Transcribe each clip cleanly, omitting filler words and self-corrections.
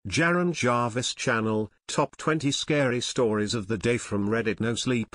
Jaron Jarvis Channel, Top 20 Scary Stories of the Day from Reddit nosleep.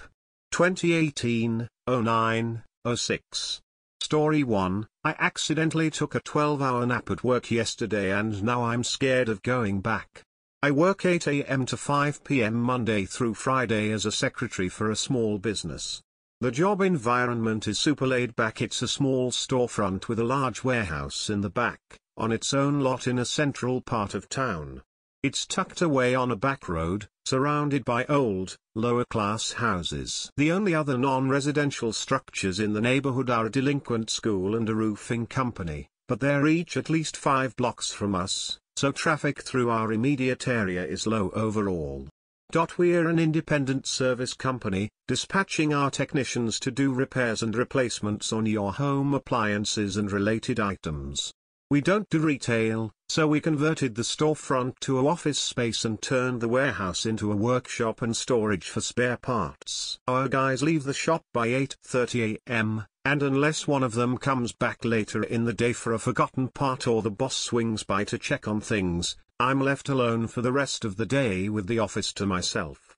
2018-09-06. Story 1, I accidentally took a 12-hour nap at work yesterday and now I'm scared of going back. I work 8 a.m. to 5 p.m. Monday through Friday as a secretary for a small business. The job environment is super laid back. It's a small storefront with a large warehouse in the back, on its own lot in a central part of town. It's tucked away on a back road, surrounded by old, lower-class houses. The only other non-residential structures in the neighborhood are a delinquent school and a roofing company, but they're each at least 5 blocks from us, so traffic through our immediate area is low overall. We're an independent service company, dispatching our technicians to do repairs and replacements on your home appliances and related items. We don't do retail, so we converted the storefront to an office space and turned the warehouse into a workshop and storage for spare parts. Our guys leave the shop by 8:30 a.m., and unless one of them comes back later in the day for a forgotten part or the boss swings by to check on things, I'm left alone for the rest of the day with the office to myself.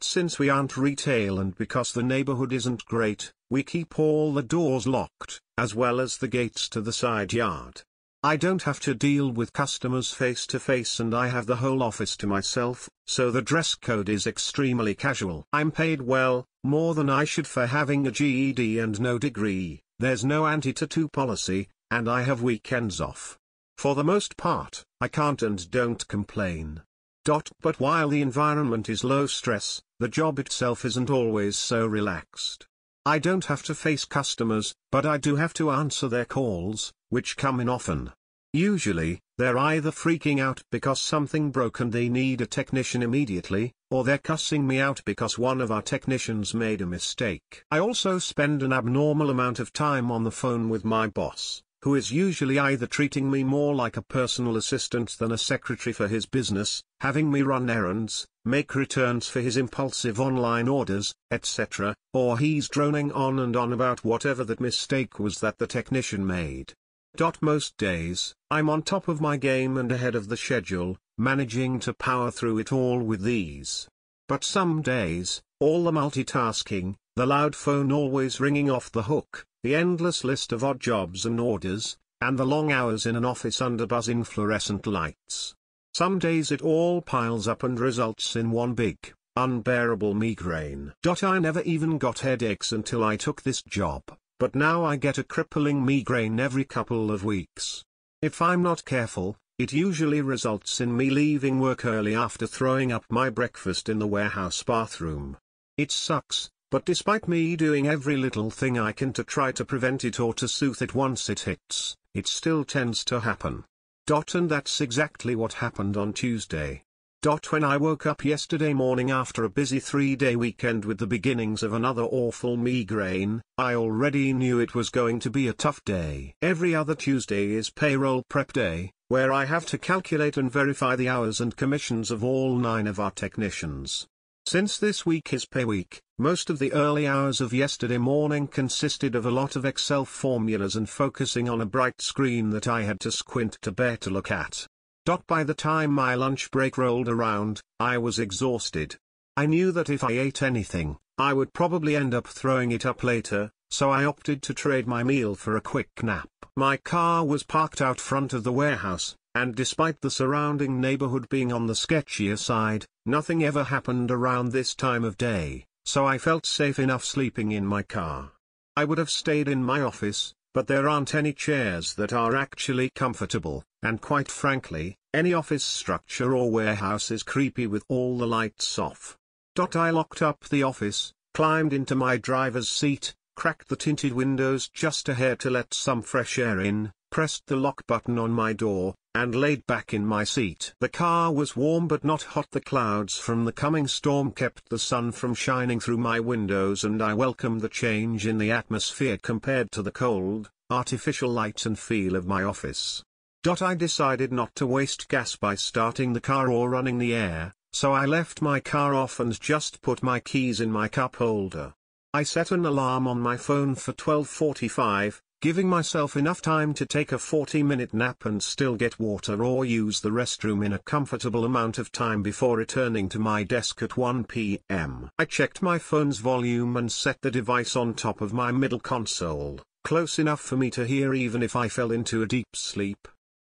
Since we aren't retail and because the neighborhood isn't great, we keep all the doors locked, as well as the gates to the side yard. I don't have to deal with customers face to face and I have the whole office to myself, so the dress code is extremely casual. I'm paid well, more than I should for having a GED and no degree, there's no anti-tattoo policy, and I have weekends off. For the most part, I can't and don't complain. But while the environment is low stress, the job itself isn't always so relaxed. I don't have to face customers, but I do have to answer their calls, which come in often. Usually, they're either freaking out because something broke and they need a technician immediately, or they're cussing me out because one of our technicians made a mistake. I also spend an abnormal amount of time on the phone with my boss, who is usually either treating me more like a personal assistant than a secretary for his business, having me run errands, make returns for his impulsive online orders, etc., or he's droning on and on about whatever that mistake was that the technician made. Most days, I'm on top of my game and ahead of the schedule, managing to power through it all with ease. But some days, all the multitasking, the loud phone always ringing off the hook, the endless list of odd jobs and orders, and the long hours in an office under buzzing fluorescent lights. Some days it all piles up and results in one big, unbearable migraine. I never even got headaches until I took this job, but now I get a crippling migraine every couple of weeks. If I'm not careful, it usually results in me leaving work early after throwing up my breakfast in the warehouse bathroom. It sucks, but despite me doing every little thing I can to try to prevent it or to soothe it once it hits, it still tends to happen. And that's exactly what happened on Tuesday. When I woke up yesterday morning after a busy 3-day weekend with the beginnings of another awful migraine, I already knew it was going to be a tough day. Every other Tuesday is payroll prep day, where I have to calculate and verify the hours and commissions of all 9 of our technicians. Since this week is pay week, most of the early hours of yesterday morning consisted of a lot of Excel formulas and focusing on a bright screen that I had to squint to bear to look at. By the time my lunch break rolled around, I was exhausted. I knew that if I ate anything, I would probably end up throwing it up later, so I opted to trade my meal for a quick nap. My car was parked out front of the warehouse, and despite the surrounding neighborhood being on the sketchier side, nothing ever happened around this time of day, so I felt safe enough sleeping in my car. I would have stayed in my office, but there aren't any chairs that are actually comfortable, and quite frankly, any office structure or warehouse is creepy with all the lights off. I locked up the office, climbed into my driver's seat, cracked the tinted windows just a hair to let some fresh air in, pressed the lock button on my door, and laid back in my seat. The car was warm but not hot. The clouds from the coming storm kept the sun from shining through my windows and I welcomed the change in the atmosphere compared to the cold, artificial light and feel of my office. I decided not to waste gas by starting the car or running the air, so I left my car off and just put my keys in my cup holder. I set an alarm on my phone for 12:45, giving myself enough time to take a 40-minute nap and still get water or use the restroom in a comfortable amount of time before returning to my desk at 1 p.m. I checked my phone's volume and set the device on top of my middle console, close enough for me to hear even if I fell into a deep sleep.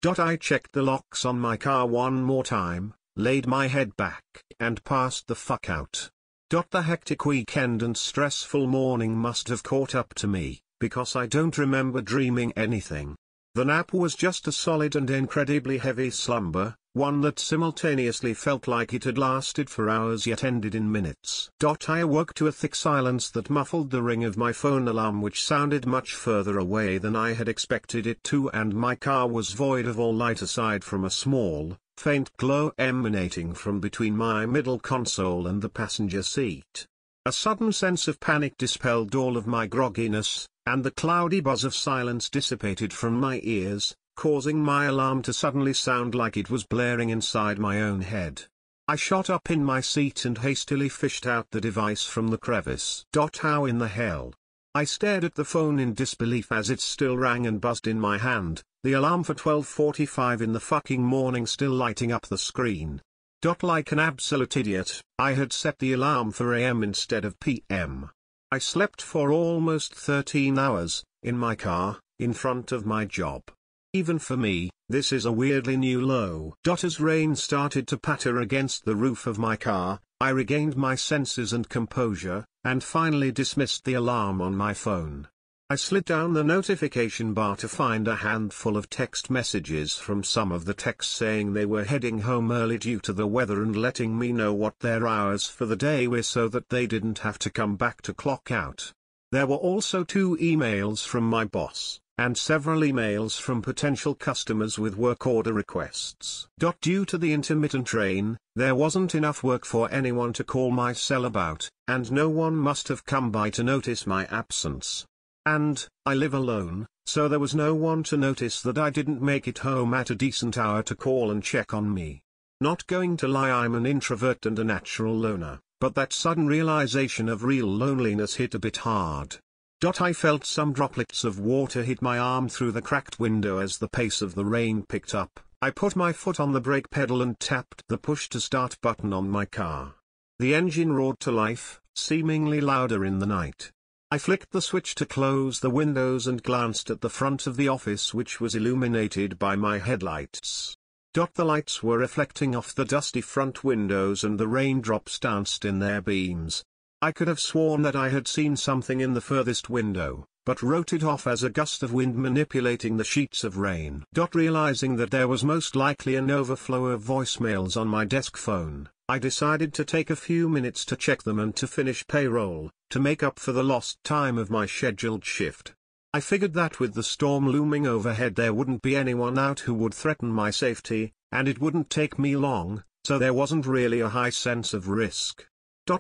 I checked the locks on my car one more time, laid my head back, and passed the fuck out. The hectic weekend and stressful morning must have caught up to me, because I don't remember dreaming anything. The nap was just a solid and incredibly heavy slumber, one that simultaneously felt like it had lasted for hours yet ended in minutes. I awoke to a thick silence that muffled the ring of my phone alarm, which sounded much further away than I had expected it to, and my car was void of all light aside from a small, faint glow emanating from between my middle console and the passenger seat. A sudden sense of panic dispelled all of my grogginess, and the cloudy buzz of silence dissipated from my ears, causing my alarm to suddenly sound like it was blaring inside my own head. I shot up in my seat and hastily fished out the device from the crevice. How in the hell? I stared at the phone in disbelief as it still rang and buzzed in my hand, the alarm for 12:45 in the fucking morning still lighting up the screen. Like an absolute idiot, I had set the alarm for AM instead of PM. I slept for almost 13 hours, in my car, in front of my job. Even for me, this is a weirdly new low. As rain started to patter against the roof of my car, I regained my senses and composure, and finally dismissed the alarm on my phone. I slid down the notification bar to find a handful of text messages from some of the techs saying they were heading home early due to the weather and letting me know what their hours for the day were so that they didn't have to come back to clock out. There were also 2 emails from my boss, and several emails from potential customers with work order requests. Due to the intermittent rain, there wasn't enough work for anyone to call my cell about, and no one must have come by to notice my absence. And, I live alone, so there was no one to notice that I didn't make it home at a decent hour to call and check on me. Not going to lie, I'm an introvert and a natural loner, but that sudden realization of real loneliness hit a bit hard. I felt some droplets of water hit my arm through the cracked window as the pace of the rain picked up. I put my foot on the brake pedal and tapped the push-to-start button on my car. The engine roared to life, seemingly louder in the night. I flicked the switch to close the windows and glanced at the front of the office, which was illuminated by my headlights. The lights were reflecting off the dusty front windows and the raindrops danced in their beams. I could have sworn that I had seen something in the furthest window, but wrote it off as a gust of wind manipulating the sheets of rain. Realizing that there was most likely an overflow of voicemails on my desk phone, I decided to take a few minutes to check them and to finish payroll, to make up for the lost time of my scheduled shift. I figured that with the storm looming overhead there wouldn't be anyone out who would threaten my safety, and it wouldn't take me long, so there wasn't really a high sense of risk.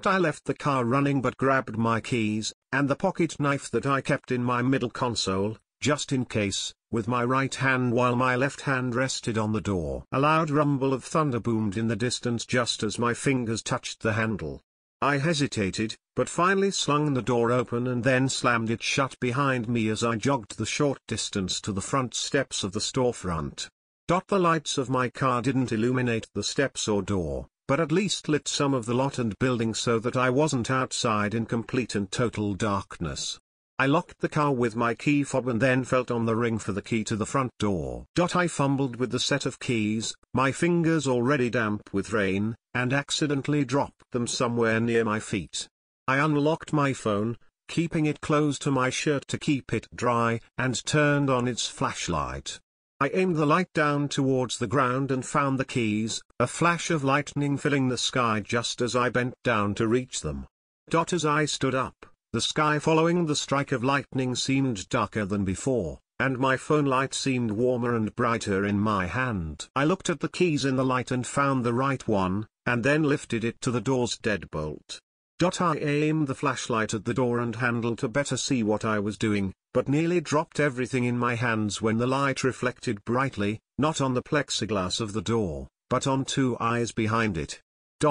I left the car running but grabbed my keys, and the pocket knife that I kept in my middle console, just in case, with my right hand while my left hand rested on the door. A loud rumble of thunder boomed in the distance just as my fingers touched the handle. I hesitated, but finally slung the door open and then slammed it shut behind me as I jogged the short distance to the front steps of the storefront. The lights of my car didn't illuminate the steps or door, but at least lit some of the lot and building so that I wasn't outside in complete and total darkness. I locked the car with my key fob and then felt on the ring for the key to the front door. I fumbled with the set of keys, my fingers already damp with rain, and accidentally dropped them somewhere near my feet. I unlocked my phone, keeping it close to my shirt to keep it dry, and turned on its flashlight. I aimed the light down towards the ground and found the keys, a flash of lightning filling the sky just as I bent down to reach them. As I stood up, the sky following the strike of lightning seemed darker than before, and my phone light seemed warmer and brighter in my hand. I looked at the keys in the light and found the right one, and then lifted it to the door's deadbolt. I aimed the flashlight at the door and handle to better see what I was doing, but nearly dropped everything in my hands when the light reflected brightly, not on the plexiglass of the door, but on 2 eyes behind it.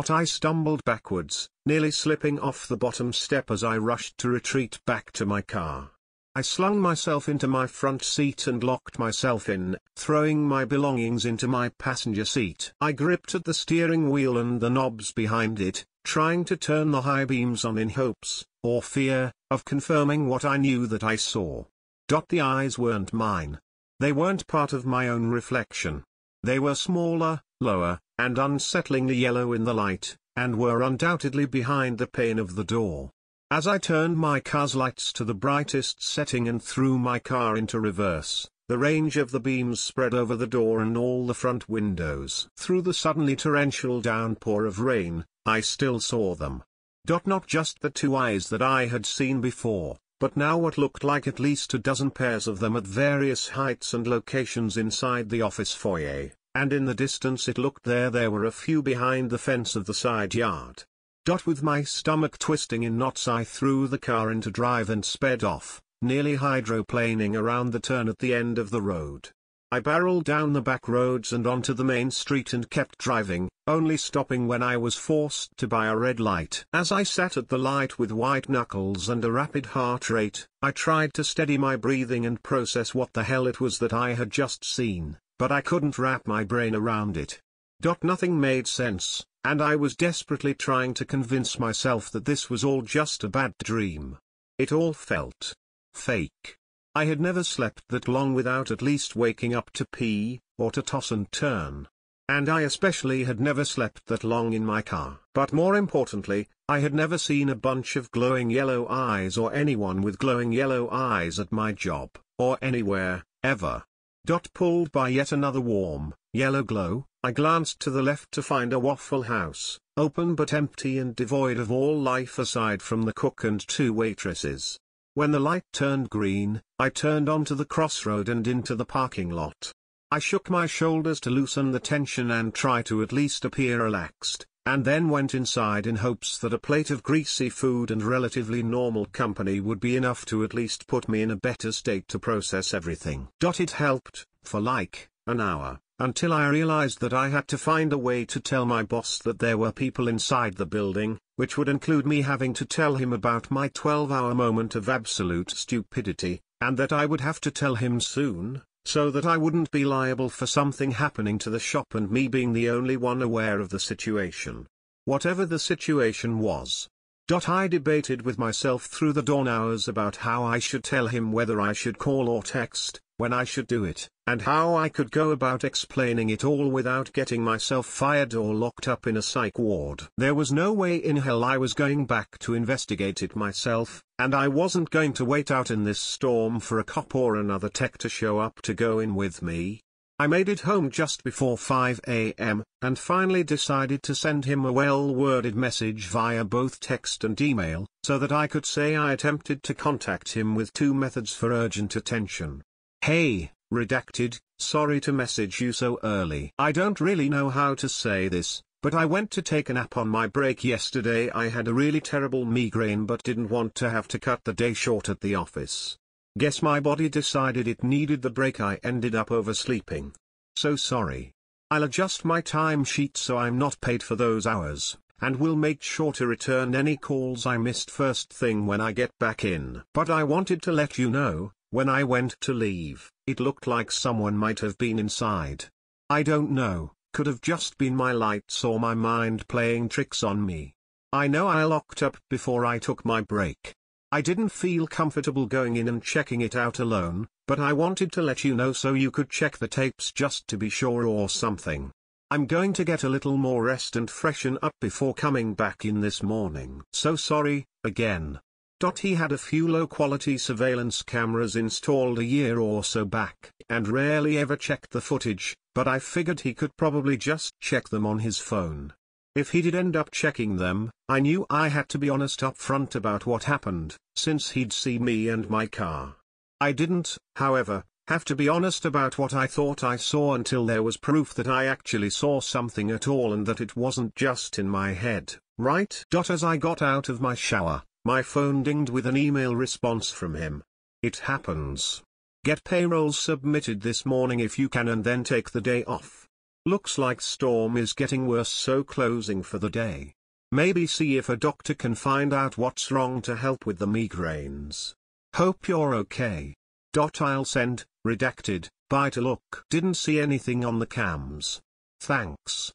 I stumbled backwards, nearly slipping off the bottom step as I rushed to retreat back to my car. I slung myself into my front seat and locked myself in, throwing my belongings into my passenger seat. I gripped at the steering wheel and the knobs behind it, trying to turn the high beams on in hopes, or fear, of confirming what I knew that I saw. The eyes weren't mine. They weren't part of my own reflection. They were smaller, lower, and unsettlingly yellow in the light, and were undoubtedly behind the pane of the door. As I turned my car's lights to the brightest setting and threw my car into reverse, the range of the beams spread over the door and all the front windows. Through the suddenly torrential downpour of rain, I still saw them. Not just the two eyes that I had seen before, but now what looked like at least a dozen pairs of them at various heights and locations inside the office foyer, and in the distance it looked there were a few behind the fence of the side yard. With my stomach twisting in knots, I threw the car into drive and sped off, nearly hydroplaning around the turn at the end of the road. I barreled down the back roads and onto the main street and kept driving, only stopping when I was forced to by a red light. As I sat at the light with white knuckles and a rapid heart rate, I tried to steady my breathing and process what the hell it was that I had just seen, but I couldn't wrap my brain around it. Nothing made sense, and I was desperately trying to convince myself that this was all just a bad dream. It all felt fake. I had never slept that long without at least waking up to pee, or to toss and turn. And I especially had never slept that long in my car. But more importantly, I had never seen a bunch of glowing yellow eyes or anyone with glowing yellow eyes at my job, or anywhere, ever. Pulled by yet another warm, yellow glow, I glanced to the left to find a Waffle House, open but empty and devoid of all life aside from the cook and two waitresses. When the light turned green, I turned onto the crossroad and into the parking lot. I shook my shoulders to loosen the tension and try to at least appear relaxed, and then went inside in hopes that a plate of greasy food and relatively normal company would be enough to at least put me in a better state to process everything. It helped, for like an hour, until I realized that I had to find a way to tell my boss that there were people inside the building, which would include me having to tell him about my 12-hour moment of absolute stupidity, and that I would have to tell him soon, so that I wouldn't be liable for something happening to the shop and me being the only one aware of the situation. Whatever the situation was. I debated with myself through the dawn hours about how I should tell him, whether I should call or text, when I should do it, and how I could go about explaining it all without getting myself fired or locked up in a psych ward. There was no way in hell I was going back to investigate it myself, and I wasn't going to wait out in this storm for a cop or another tech to show up to go in with me. I made it home just before 5 a.m., and finally decided to send him a well-worded message via both text and email, so that I could say I attempted to contact him with two methods for urgent attention. Hey, redacted, sorry to message you so early. I don't really know how to say this, but I went to take a nap on my break yesterday. I had a really terrible migraine but didn't want to have to cut the day short at the office. Guess my body decided it needed the break. I ended up oversleeping. So sorry. I'll adjust my timesheet so I'm not paid for those hours, and will make sure to return any calls I missed first thing when I get back in. But I wanted to let you know, when I went to leave, it looked like someone might have been inside. I don't know, could have just been my lights or my mind playing tricks on me. I know I locked up before I took my break. I didn't feel comfortable going in and checking it out alone, but I wanted to let you know so you could check the tapes just to be sure or something. I'm going to get a little more rest and freshen up before coming back in this morning. So sorry, again. He had a few low-quality surveillance cameras installed a year or so back, and rarely ever checked the footage, but I figured he could probably just check them on his phone. If he did end up checking them, I knew I had to be honest up front about what happened, since he'd see me and my car. I didn't, however, have to be honest about what I thought I saw until there was proof that I actually saw something at all and that it wasn't just in my head, right? As I got out of my shower, my phone dinged with an email response from him. It happens. Get payroll submitted this morning if you can and then take the day off. Looks like storm is getting worse, so closing for the day. Maybe see if a doctor can find out what's wrong to help with the migraines. Hope you're okay. I'll send, redacted, bye to look. Didn't see anything on the cams. Thanks.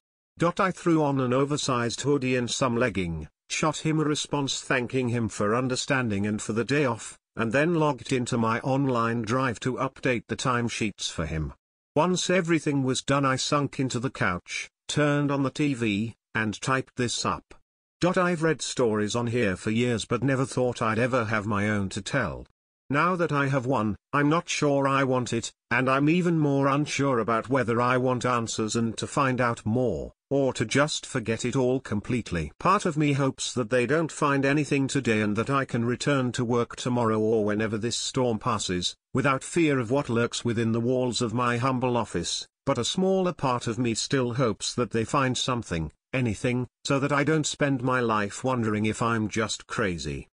I threw on an oversized hoodie and some legging, shot him a response thanking him for understanding and for the day off, and then logged into my online drive to update the timesheets for him. Once everything was done, I sunk into the couch, turned on the TV, and typed this up. I've read stories on here for years but never thought I'd ever have my own to tell. Now that I have one, I'm not sure I want it, and I'm even more unsure about whether I want answers and to find out more, or to just forget it all completely. Part of me hopes that they don't find anything today and that I can return to work tomorrow or whenever this storm passes, without fear of what lurks within the walls of my humble office, but a smaller part of me still hopes that they find something, anything, so that I don't spend my life wondering if I'm just crazy.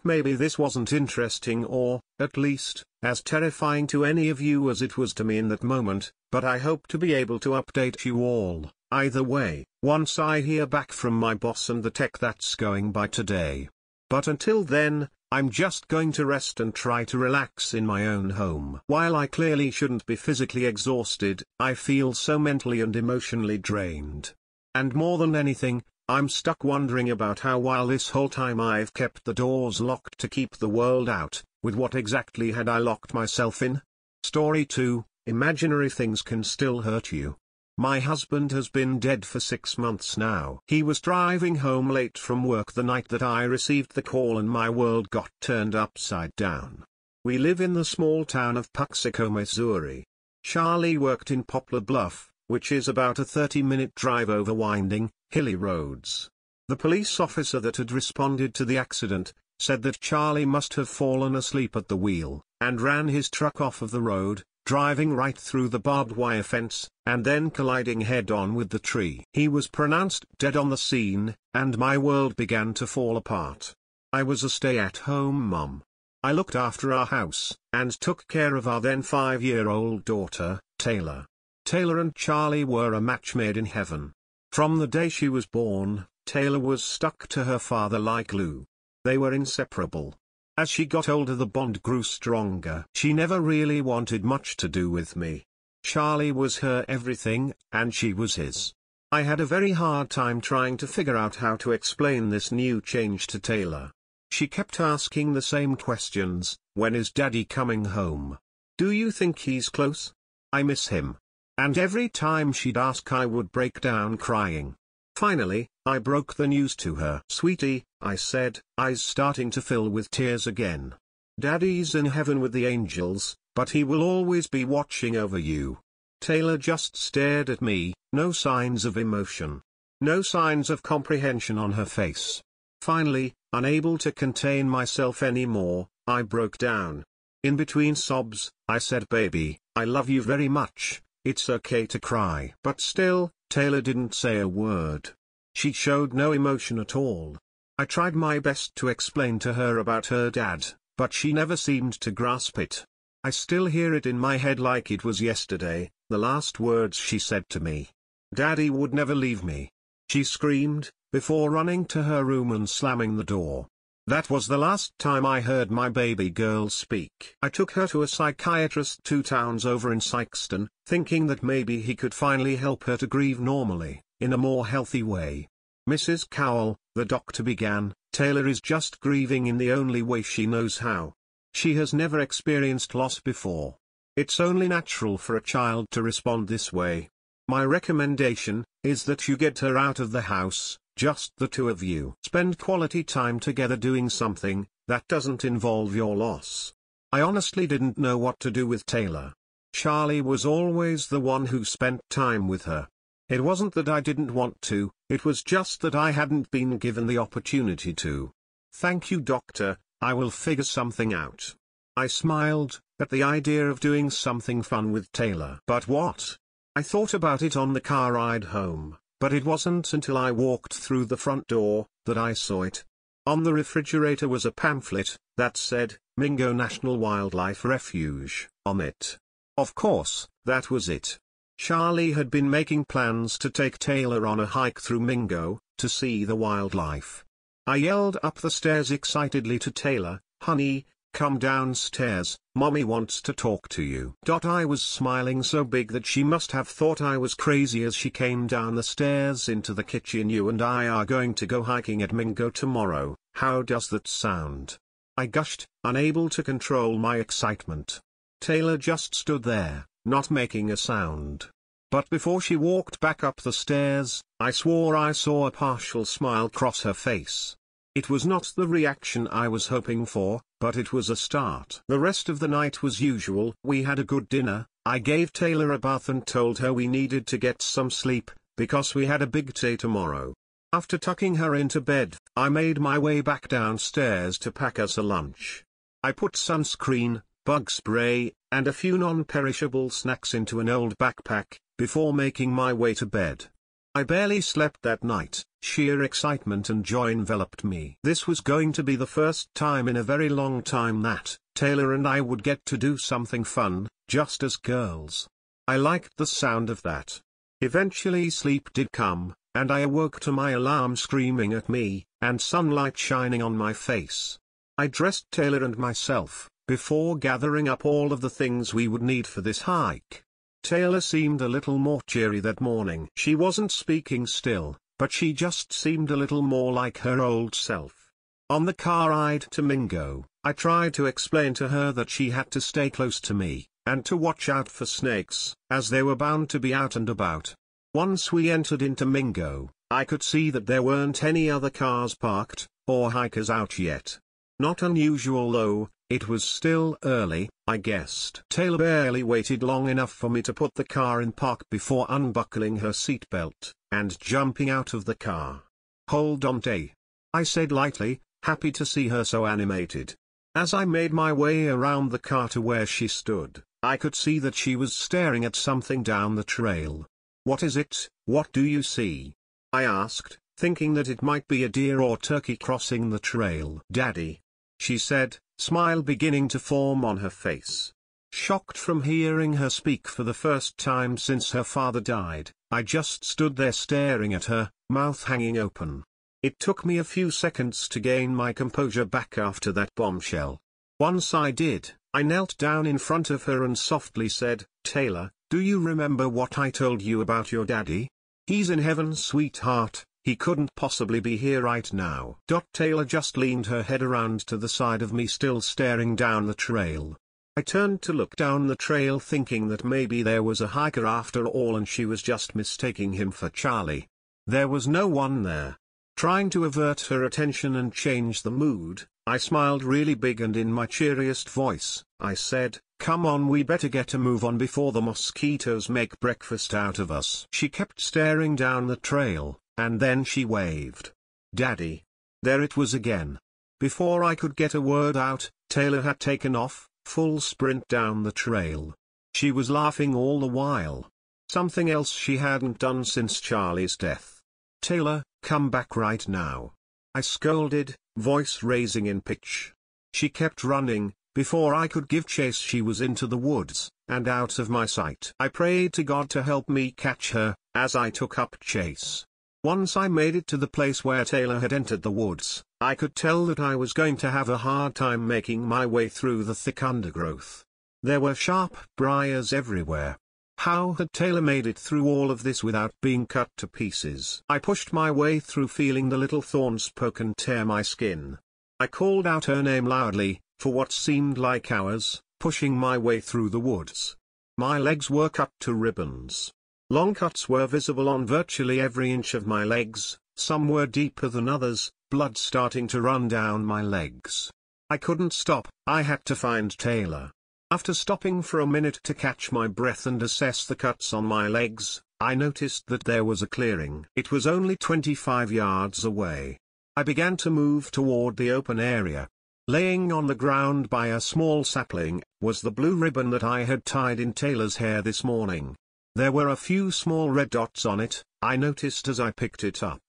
Maybe this wasn't interesting or, at least, as terrifying to any of you as it was to me in that moment, but I hope to be able to update you all, either way, once I hear back from my boss and the tech that's going by today. But until then, I'm just going to rest and try to relax in my own home. While I clearly shouldn't be physically exhausted, I feel so mentally and emotionally drained. And more than anything, I'm stuck wondering about how while this whole time I've kept the doors locked to keep the world out, with what exactly had I locked myself in? Story 2, Imaginary things can still hurt you. My husband has been dead for 6 months now. He was driving home late from work the night that I received the call and my world got turned upside down. We live in the small town of Puxico, Missouri. Charlie worked in Poplar Bluff, which is about a 30-minute drive over winding, hilly roads. The police officer that had responded to the accident said that Charlie must have fallen asleep at the wheel, and ran his truck off of the road, driving right through the barbed wire fence, and then colliding head-on with the tree. He was pronounced dead on the scene, and my world began to fall apart. I was a stay-at-home mom. I looked after our house, and took care of our then 5-year-old daughter, Taylor. Taylor and Charlie were a match made in heaven. From the day she was born, Taylor was stuck to her father like glue. They were inseparable. As she got older, the bond grew stronger. She never really wanted much to do with me. Charlie was her everything, and she was his. I had a very hard time trying to figure out how to explain this new change to Taylor. She kept asking the same questions. When is Daddy coming home? Do you think he's close? I miss him. And every time she'd ask, I would break down crying. Finally, I broke the news to her. Sweetie, I said, eyes starting to fill with tears again. Daddy's in heaven with the angels, but he will always be watching over you. Taylor just stared at me, no signs of emotion. No signs of comprehension on her face. Finally, unable to contain myself anymore, I broke down. In between sobs, I said, baby, I love you very much. It's okay to cry. But still, Taylor didn't say a word. She showed no emotion at all. I tried my best to explain to her about her dad, but she never seemed to grasp it. I still hear it in my head like it was yesterday, the last words she said to me. Daddy would never leave me. She screamed, before running to her room and slamming the door. That was the last time I heard my baby girl speak. I took her to a psychiatrist 2 towns over in Sikeston, thinking that maybe he could finally help her to grieve normally, in a more healthy way. Mrs. Cowell, the doctor began, Taylor is just grieving in the only way she knows how. She has never experienced loss before. It's only natural for a child to respond this way. My recommendation is that you get her out of the house. Just the 2 of you. Spend quality time together doing something that doesn't involve your loss. I honestly didn't know what to do with Taylor. Charlie was always the one who spent time with her. It wasn't that I didn't want to, it was just that I hadn't been given the opportunity to. Thank you, doctor, I will figure something out. I smiled at the idea of doing something fun with Taylor. But what? I thought about it on the car ride home. But it wasn't until I walked through the front door that I saw it. On the refrigerator was a pamphlet that said, Mingo National Wildlife Refuge, on it. Of course, that was it. Charlie had been making plans to take Taylor on a hike through Mingo, to see the wildlife. I yelled up the stairs excitedly to Taylor, honey, Come downstairs, Mommy wants to talk to you. I was smiling so big that she must have thought I was crazy as she came down the stairs into the kitchen. You and I are going to go hiking at Mingo tomorrow. How does that sound? I gushed, unable to control my excitement. Taylor just stood there, not making a sound. But before she walked back up the stairs, I swore I saw a partial smile cross her face. It was not the reaction I was hoping for, but it was a start. The rest of the night was usual. We had a good dinner. I gave Taylor a bath and told her we needed to get some sleep, because we had a big day tomorrow. After tucking her into bed, I made my way back downstairs to pack us a lunch. I put sunscreen, bug spray, and a few non-perishable snacks into an old backpack, before making my way to bed. I barely slept that night. Sheer excitement and joy enveloped me. This was going to be the first time in a very long time that Taylor and I would get to do something fun, just as girls. I liked the sound of that. Eventually sleep did come, and I awoke to my alarm screaming at me, and sunlight shining on my face. I dressed Taylor and myself, before gathering up all of the things we would need for this hike. Taylor seemed a little more cheery that morning. She wasn't speaking still, but she just seemed a little more like her old self. On the car ride to Mingo, I tried to explain to her that she had to stay close to me, and to watch out for snakes, as they were bound to be out and about. Once we entered into Mingo, I could see that there weren't any other cars parked, or hikers out yet. Not unusual though, it was still early, I guessed. Taylor barely waited long enough for me to put the car in park before unbuckling her seatbelt, and jumping out of the car. "Hold on, Tay," I said lightly, happy to see her so animated. As I made my way around the car to where she stood, I could see that she was staring at something down the trail. "What is it? What do you see?" I asked, thinking that it might be a deer or turkey crossing the trail. "Daddy," she said, smile beginning to form on her face. Shocked from hearing her speak for the first time since her father died, I just stood there staring at her, mouth hanging open. It took me a few seconds to gain my composure back after that bombshell. Once I did, I knelt down in front of her and softly said, "Taylor, do you remember what I told you about your daddy? He's in heaven, sweetheart. He couldn't possibly be here right now." Taylor just leaned her head around to the side of me, still staring down the trail. I turned to look down the trail, thinking that maybe there was a hiker after all and she was just mistaking him for Charlie. There was no one there. Trying to avert her attention and change the mood, I smiled really big and in my cheeriest voice, I said, "Come on, we better get a move on before the mosquitoes make breakfast out of us." She kept staring down the trail, and then she waved. "Daddy." There it was again. Before I could get a word out, Taylor had taken off, full sprint down the trail. She was laughing all the while. Something else she hadn't done since Charlie's death. "Taylor, come back right now," I scolded, voice raising in pitch. She kept running. Before I could give chase she was into the woods, and out of my sight. I prayed to God to help me catch her, as I took up chase. Once I made it to the place where Taylor had entered the woods, I could tell that I was going to have a hard time making my way through the thick undergrowth. There were sharp briars everywhere. How had Taylor made it through all of this without being cut to pieces? I pushed my way through, feeling the little thorns poke and tear my skin. I called out her name loudly, for what seemed like hours, pushing my way through the woods. My legs were cut to ribbons. Long cuts were visible on virtually every inch of my legs, some were deeper than others, blood starting to run down my legs. I couldn't stop, I had to find Taylor. After stopping for a minute to catch my breath and assess the cuts on my legs, I noticed that there was a clearing. It was only 25 yards away. I began to move toward the open area. Laying on the ground by a small sapling, was the blue ribbon that I had tied in Taylor's hair this morning. There were a few small red dots on it, I noticed as I picked it up.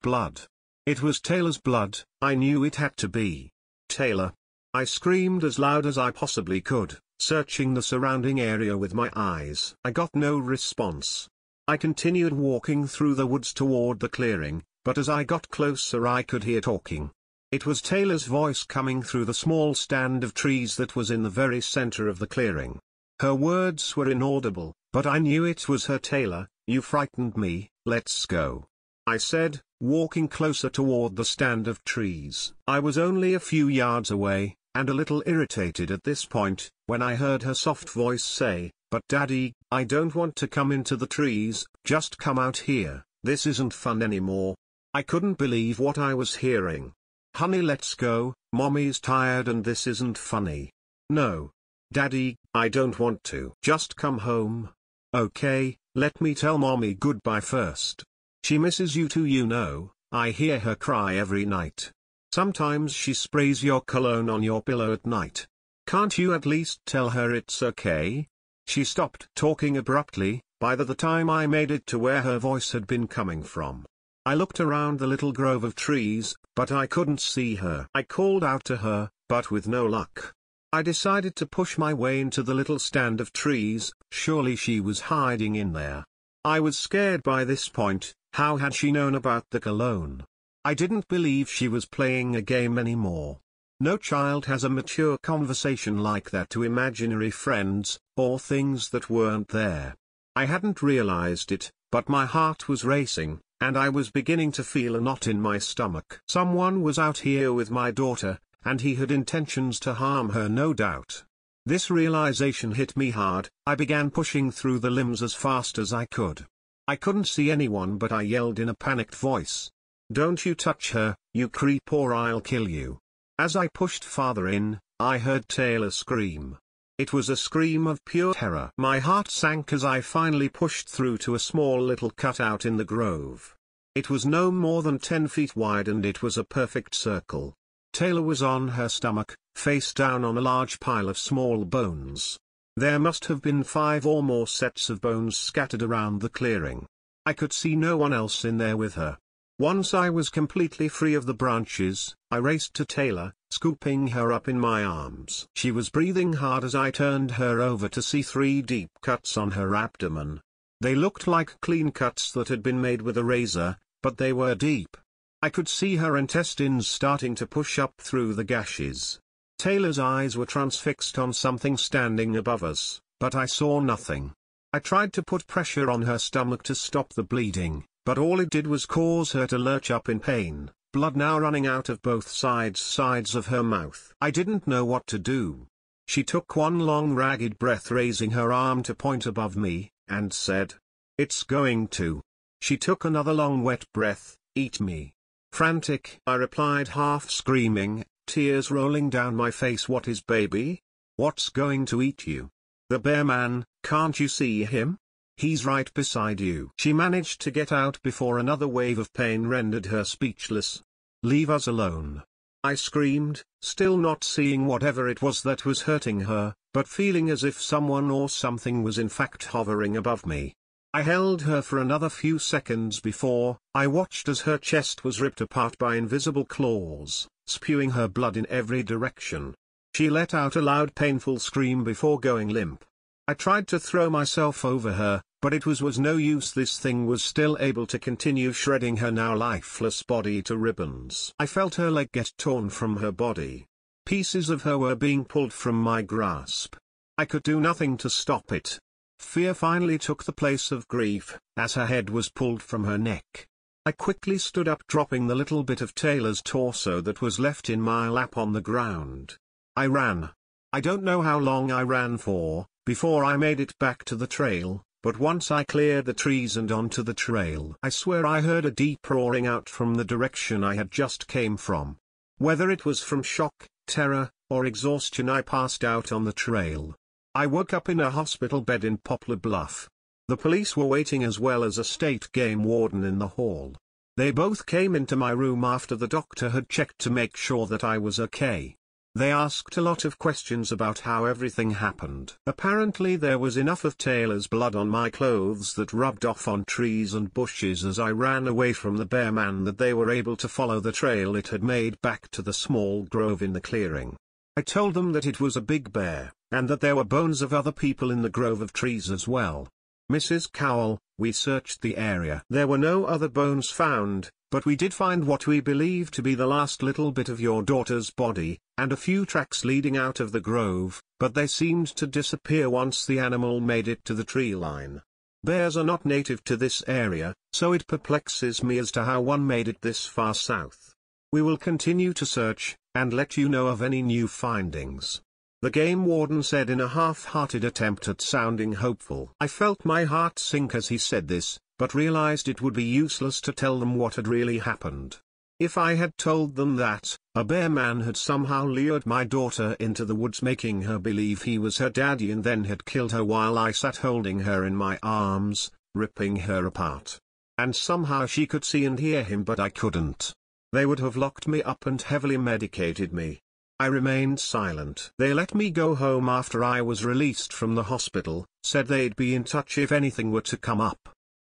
Blood. It was Taylor's blood, I knew it had to be. "Taylor!" I screamed as loud as I possibly could, searching the surrounding area with my eyes. I got no response. I continued walking through the woods toward the clearing, but as I got closer I could hear talking. It was Taylor's voice coming through the small stand of trees that was in the very center of the clearing. Her words were inaudible, but I knew it was her. "Taylor, you frightened me, let's go," I said, walking closer toward the stand of trees. I was only a few yards away, and a little irritated at this point, when I heard her soft voice say, "But Daddy, I don't want to come into the trees, just come out here, this isn't fun anymore." I couldn't believe what I was hearing. "Honey, let's go, Mommy's tired and this isn't funny." "No. Daddy, I don't want to. Just come home." "Okay, let me tell Mommy goodbye first. She misses you too, you know, I hear her cry every night. Sometimes she sprays your cologne on your pillow at night. Can't you at least tell her it's okay?" She stopped talking abruptly, by the time I made it to where her voice had been coming from. I looked around the little grove of trees, but I couldn't see her. I called out to her, but with no luck. I decided to push my way into the little stand of trees. Surely she was hiding in there. I was scared by this point. How had she known about the cologne? I didn't believe she was playing a game anymore. No child has a mature conversation like that to imaginary friends, or things that weren't there. I hadn't realized it, but my heart was racing, and I was beginning to feel a knot in my stomach. Someone was out here with my daughter, and he had intentions to harm her, no doubt. This realization hit me hard. I began pushing through the limbs as fast as I could. I couldn't see anyone, but I yelled in a panicked voice, "Don't you touch her, you creep, or I'll kill you." As I pushed farther in, I heard Taylor scream. It was a scream of pure terror. My heart sank as I finally pushed through to a small little cutout in the grove. It was no more than 10 feet wide and it was a perfect circle. Taylor was on her stomach, face down on a large pile of small bones. There must have been 5 or more sets of bones scattered around the clearing. I could see no one else in there with her. Once I was completely free of the branches, I raced to Taylor, scooping her up in my arms. She was breathing hard as I turned her over to see 3 deep cuts on her abdomen. They looked like clean cuts that had been made with a razor, but they were deep. I could see her intestines starting to push up through the gashes. Taylor's eyes were transfixed on something standing above us, but I saw nothing. I tried to put pressure on her stomach to stop the bleeding, but all it did was cause her to lurch up in pain, blood now running out of both sides of her mouth. I didn't know what to do. She took one long ragged breath, raising her arm to point above me, and said, "It's going to." She took another long wet breath, "Eat me." Frantic, I replied, half screaming, tears rolling down my face, "What is, baby? What's going to eat you? The bear man, can't you see him? He's right beside you." She managed to get out before another wave of pain rendered her speechless. "Leave us alone," I screamed, still not seeing whatever it was that was hurting her, but feeling as if someone or something was in fact hovering above me. I held her for another few seconds before I watched as her chest was ripped apart by invisible claws, spewing her blood in every direction. She let out a loud painful scream before going limp. I tried to throw myself over her, but it was no use. This thing was still able to continue shredding her now lifeless body to ribbons. I felt her leg get torn from her body. Pieces of her were being pulled from my grasp. I could do nothing to stop it. Fear finally took the place of grief, as her head was pulled from her neck. I quickly stood up, dropping the little bit of Taylor's torso that was left in my lap on the ground. I ran. I don't know how long I ran for, before I made it back to the trail, but once I cleared the trees and onto the trail, I swear I heard a deep roaring out from the direction I had just came from. Whether it was from shock, terror, or exhaustion, I passed out on the trail. I woke up in a hospital bed in Poplar Bluff. The police were waiting, as well as a state game warden in the hall. They both came into my room after the doctor had checked to make sure that I was okay. They asked a lot of questions about how everything happened. Apparently there was enough of Taylor's blood on my clothes that rubbed off on trees and bushes as I ran away from the bear man that they were able to follow the trail it had made back to the small grove in the clearing. I told them that it was a big bear, and that there were bones of other people in the grove of trees as well. "Mrs. Cowell, we searched the area. There were no other bones found, but we did find what we believe to be the last little bit of your daughter's body, and a few tracks leading out of the grove, but they seemed to disappear once the animal made it to the tree line. Bears are not native to this area, so it perplexes me as to how one made it this far south. We will continue to search, and let you know of any new findings. The game warden said in a half-hearted attempt at sounding hopeful. I felt my heart sink as he said this, but realized it would be useless to tell them what had really happened. If I had told them that, a bear man had somehow lured my daughter into the woods, making her believe he was her daddy, and then had killed her while I sat holding her in my arms, ripping her apart. And somehow she could see and hear him but I couldn't. They would have locked me up and heavily medicated me. I remained silent. They let me go home after I was released from the hospital, said they'd be in touch if anything were to come up.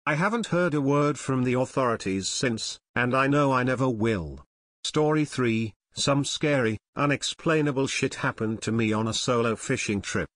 I haven't heard a word from the authorities since, and I know I never will. Story 3, some scary, unexplainable shit happened to me on a solo fishing trip.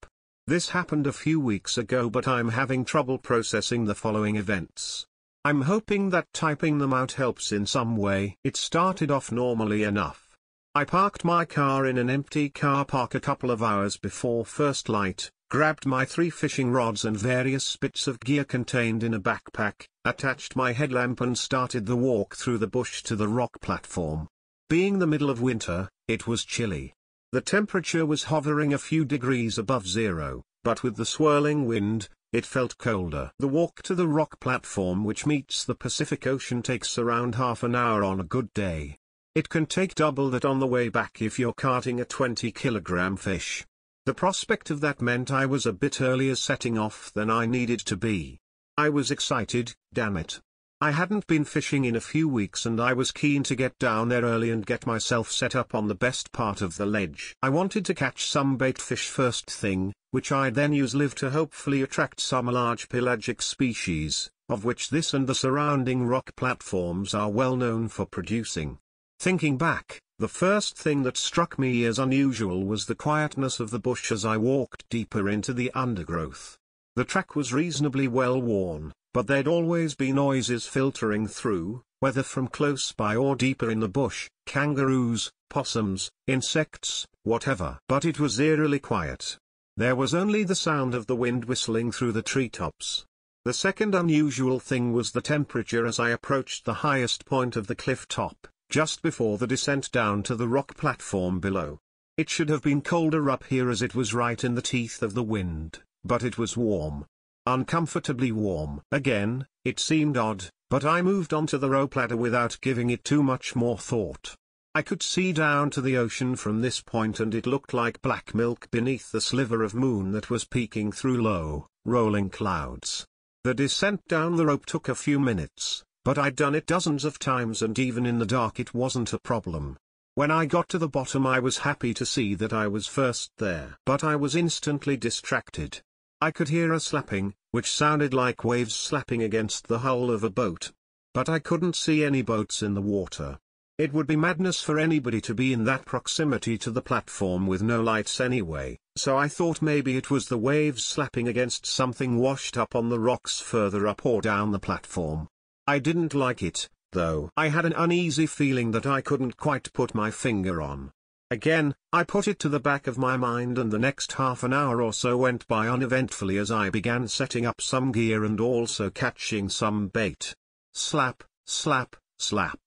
This happened a few weeks ago, but I'm having trouble processing the following events. I'm hoping that typing them out helps in some way. It started off normally enough. I parked my car in an empty car park a couple of hours before first light, grabbed my 3 fishing rods and various bits of gear contained in a backpack, attached my headlamp and started the walk through the bush to the rock platform. Being the middle of winter, it was chilly. The temperature was hovering a few degrees above zero, but with the swirling wind, it felt colder. The walk to the rock platform, which meets the Pacific Ocean, takes around half an hour on a good day. It can take double that on the way back if you're carting a 20-kilogram fish. The prospect of that meant I was a bit earlier setting off than I needed to be. I was excited, damn it. I hadn't been fishing in a few weeks and I was keen to get down there early and get myself set up on the best part of the ledge. I wanted to catch some bait fish first thing, which I'd then use live to hopefully attract some large pelagic species, of which this and the surrounding rock platforms are well known for producing. Thinking back, the first thing that struck me as unusual was the quietness of the bush as I walked deeper into the undergrowth. The track was reasonably well worn, but there'd always be noises filtering through, whether from close by or deeper in the bush, kangaroos, possums, insects, whatever. But it was eerily quiet. There was only the sound of the wind whistling through the treetops. The second unusual thing was the temperature as I approached the highest point of the cliff top, just before the descent down to the rock platform below. It should have been colder up here as it was right in the teeth of the wind, but it was warm. Uncomfortably warm. Again, it seemed odd, but I moved on to the rope ladder without giving it too much more thought. I could see down to the ocean from this point and it looked like black milk beneath the sliver of moon that was peeking through low, rolling clouds. The descent down the rope took a few minutes, but I'd done it dozens of times and even in the dark it wasn't a problem. When I got to the bottom I was happy to see that I was first there. But I was instantly distracted. I could hear a slapping, which sounded like waves slapping against the hull of a boat. But I couldn't see any boats in the water. It would be madness for anybody to be in that proximity to the platform with no lights anyway, so I thought maybe it was the waves slapping against something washed up on the rocks further up or down the platform. I didn't like it, though. I had an uneasy feeling that I couldn't quite put my finger on. Again, I put it to the back of my mind and the next half an hour or so went by uneventfully as I began setting up some gear and also catching some bait. Slap, slap, slap.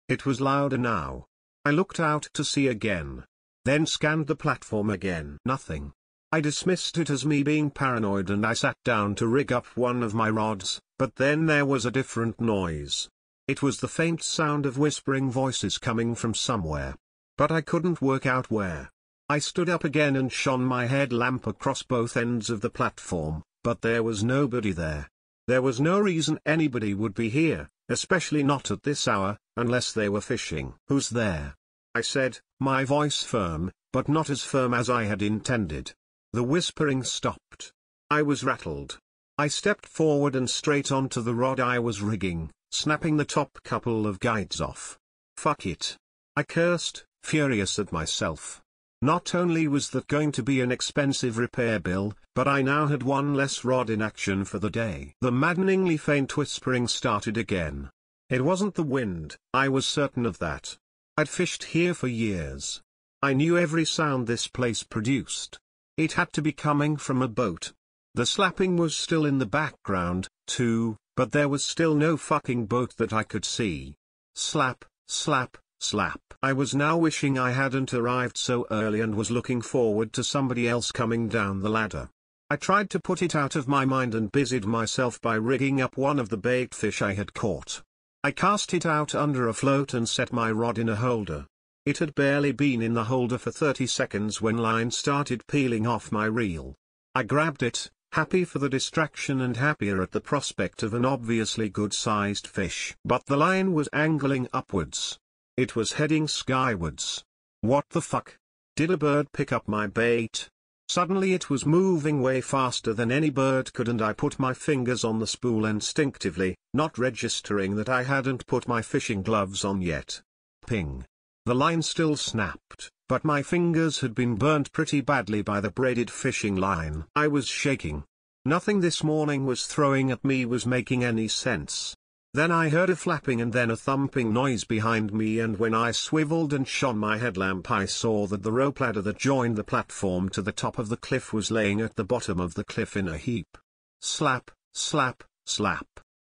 It was louder now. I looked out to sea again. Then scanned the platform again. Nothing. I dismissed it as me being paranoid and I sat down to rig up one of my rods, but then there was a different noise. It was the faint sound of whispering voices coming from somewhere. But I couldn't work out where. I stood up again and shone my headlamp across both ends of the platform, but there was nobody there. There was no reason anybody would be here, especially not at this hour, unless they were fishing. "Who's there?" I said, my voice firm, but not as firm as I had intended. The whispering stopped. I was rattled. I stepped forward and straight onto the rod I was rigging, snapping the top couple of guides off. "Fuck it," I cursed, furious at myself. Not only was that going to be an expensive repair bill, but I now had one less rod in action for the day. The maddeningly faint whispering started again. It wasn't the wind, I was certain of that. I'd fished here for years. I knew every sound this place produced. It had to be coming from a boat. The slapping was still in the background, too, but there was still no fucking boat that I could see. Slap, slap, slap. I was now wishing I hadn't arrived so early and was looking forward to somebody else coming down the ladder. I tried to put it out of my mind and busied myself by rigging up one of the bait fish I had caught. I cast it out under a float and set my rod in a holder. It had barely been in the holder for 30 seconds when line started peeling off my reel. I grabbed it, happy for the distraction and happier at the prospect of an obviously good-sized fish. But the line was angling upwards. It was heading skywards. What the fuck? Did a bird pick up my bait? Suddenly it was moving way faster than any bird could, and I put my fingers on the spool instinctively, not registering that I hadn't put my fishing gloves on yet. Ping. The line still snapped, but my fingers had been burnt pretty badly by the braided fishing line. I was shaking. Nothing this morning was throwing at me was making any sense. Then I heard a flapping and then a thumping noise behind me, and when I swiveled and shone my headlamp I saw that the rope ladder that joined the platform to the top of the cliff was laying at the bottom of the cliff in a heap. Slap, slap, slap.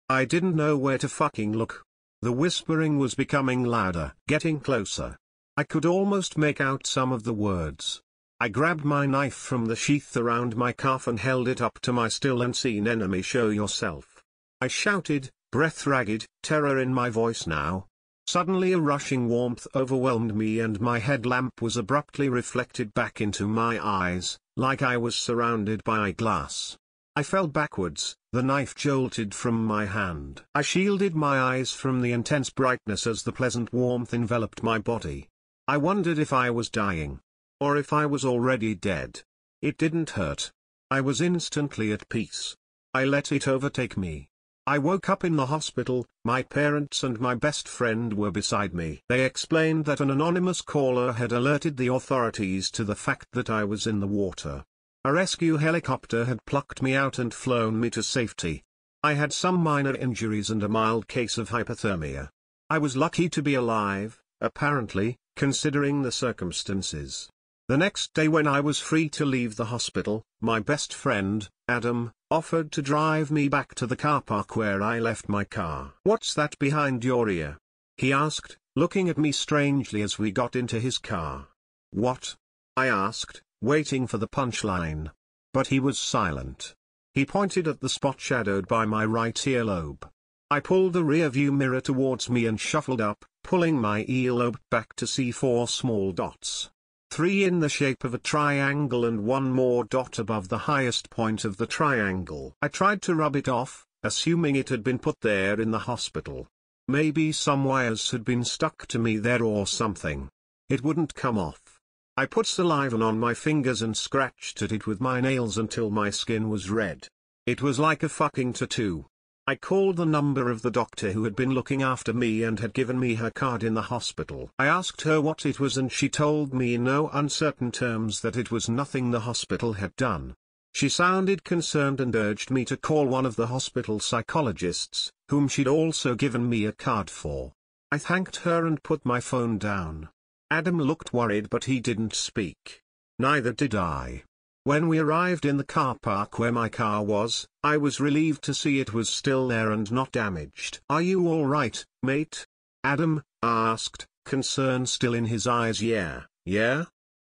I didn't know where to fucking look. The whispering was becoming louder, getting closer. I could almost make out some of the words. I grabbed my knife from the sheath around my calf and held it up to my still unseen enemy. Show yourself. I shouted, breath ragged, terror in my voice now. Suddenly a rushing warmth overwhelmed me and my headlamp was abruptly reflected back into my eyes, like I was surrounded by glass. I fell backwards, the knife jolted from my hand. I shielded my eyes from the intense brightness as the pleasant warmth enveloped my body. I wondered if I was dying. Or if I was already dead. It didn't hurt. I was instantly at peace. I let it overtake me. I woke up in the hospital, my parents and my best friend were beside me. They explained that an anonymous caller had alerted the authorities to the fact that I was in the water. A rescue helicopter had plucked me out and flown me to safety. I had some minor injuries and a mild case of hypothermia. I was lucky to be alive, apparently, considering the circumstances. The next day when I was free to leave the hospital, my best friend, Adam, offered to drive me back to the car park where I left my car. "What's that behind your ear?" he asked, looking at me strangely as we got into his car. "What?" I asked, waiting for the punchline. But he was silent. He pointed at the spot shadowed by my right earlobe. I pulled the rearview mirror towards me and shuffled up, pulling my earlobe back to see 4 small dots. 3 in the shape of a triangle and 1 more dot above the highest point of the triangle. I tried to rub it off, assuming it had been put there in the hospital. Maybe some wires had been stuck to me there or something. It wouldn't come off. I put saliva on my fingers and scratched at it with my nails until my skin was red. It was like a fucking tattoo. I called the number of the doctor who had been looking after me and had given me her card in the hospital. I asked her what it was and she told me in no uncertain terms that it was nothing the hospital had done. She sounded concerned and urged me to call one of the hospital psychologists, whom she'd also given me a card for. I thanked her and put my phone down. Adam looked worried but he didn't speak. Neither did I. When we arrived in the car park where my car was, I was relieved to see it was still there and not damaged. "Are you all right, mate?" Adam asked, concern still in his eyes. Yeah.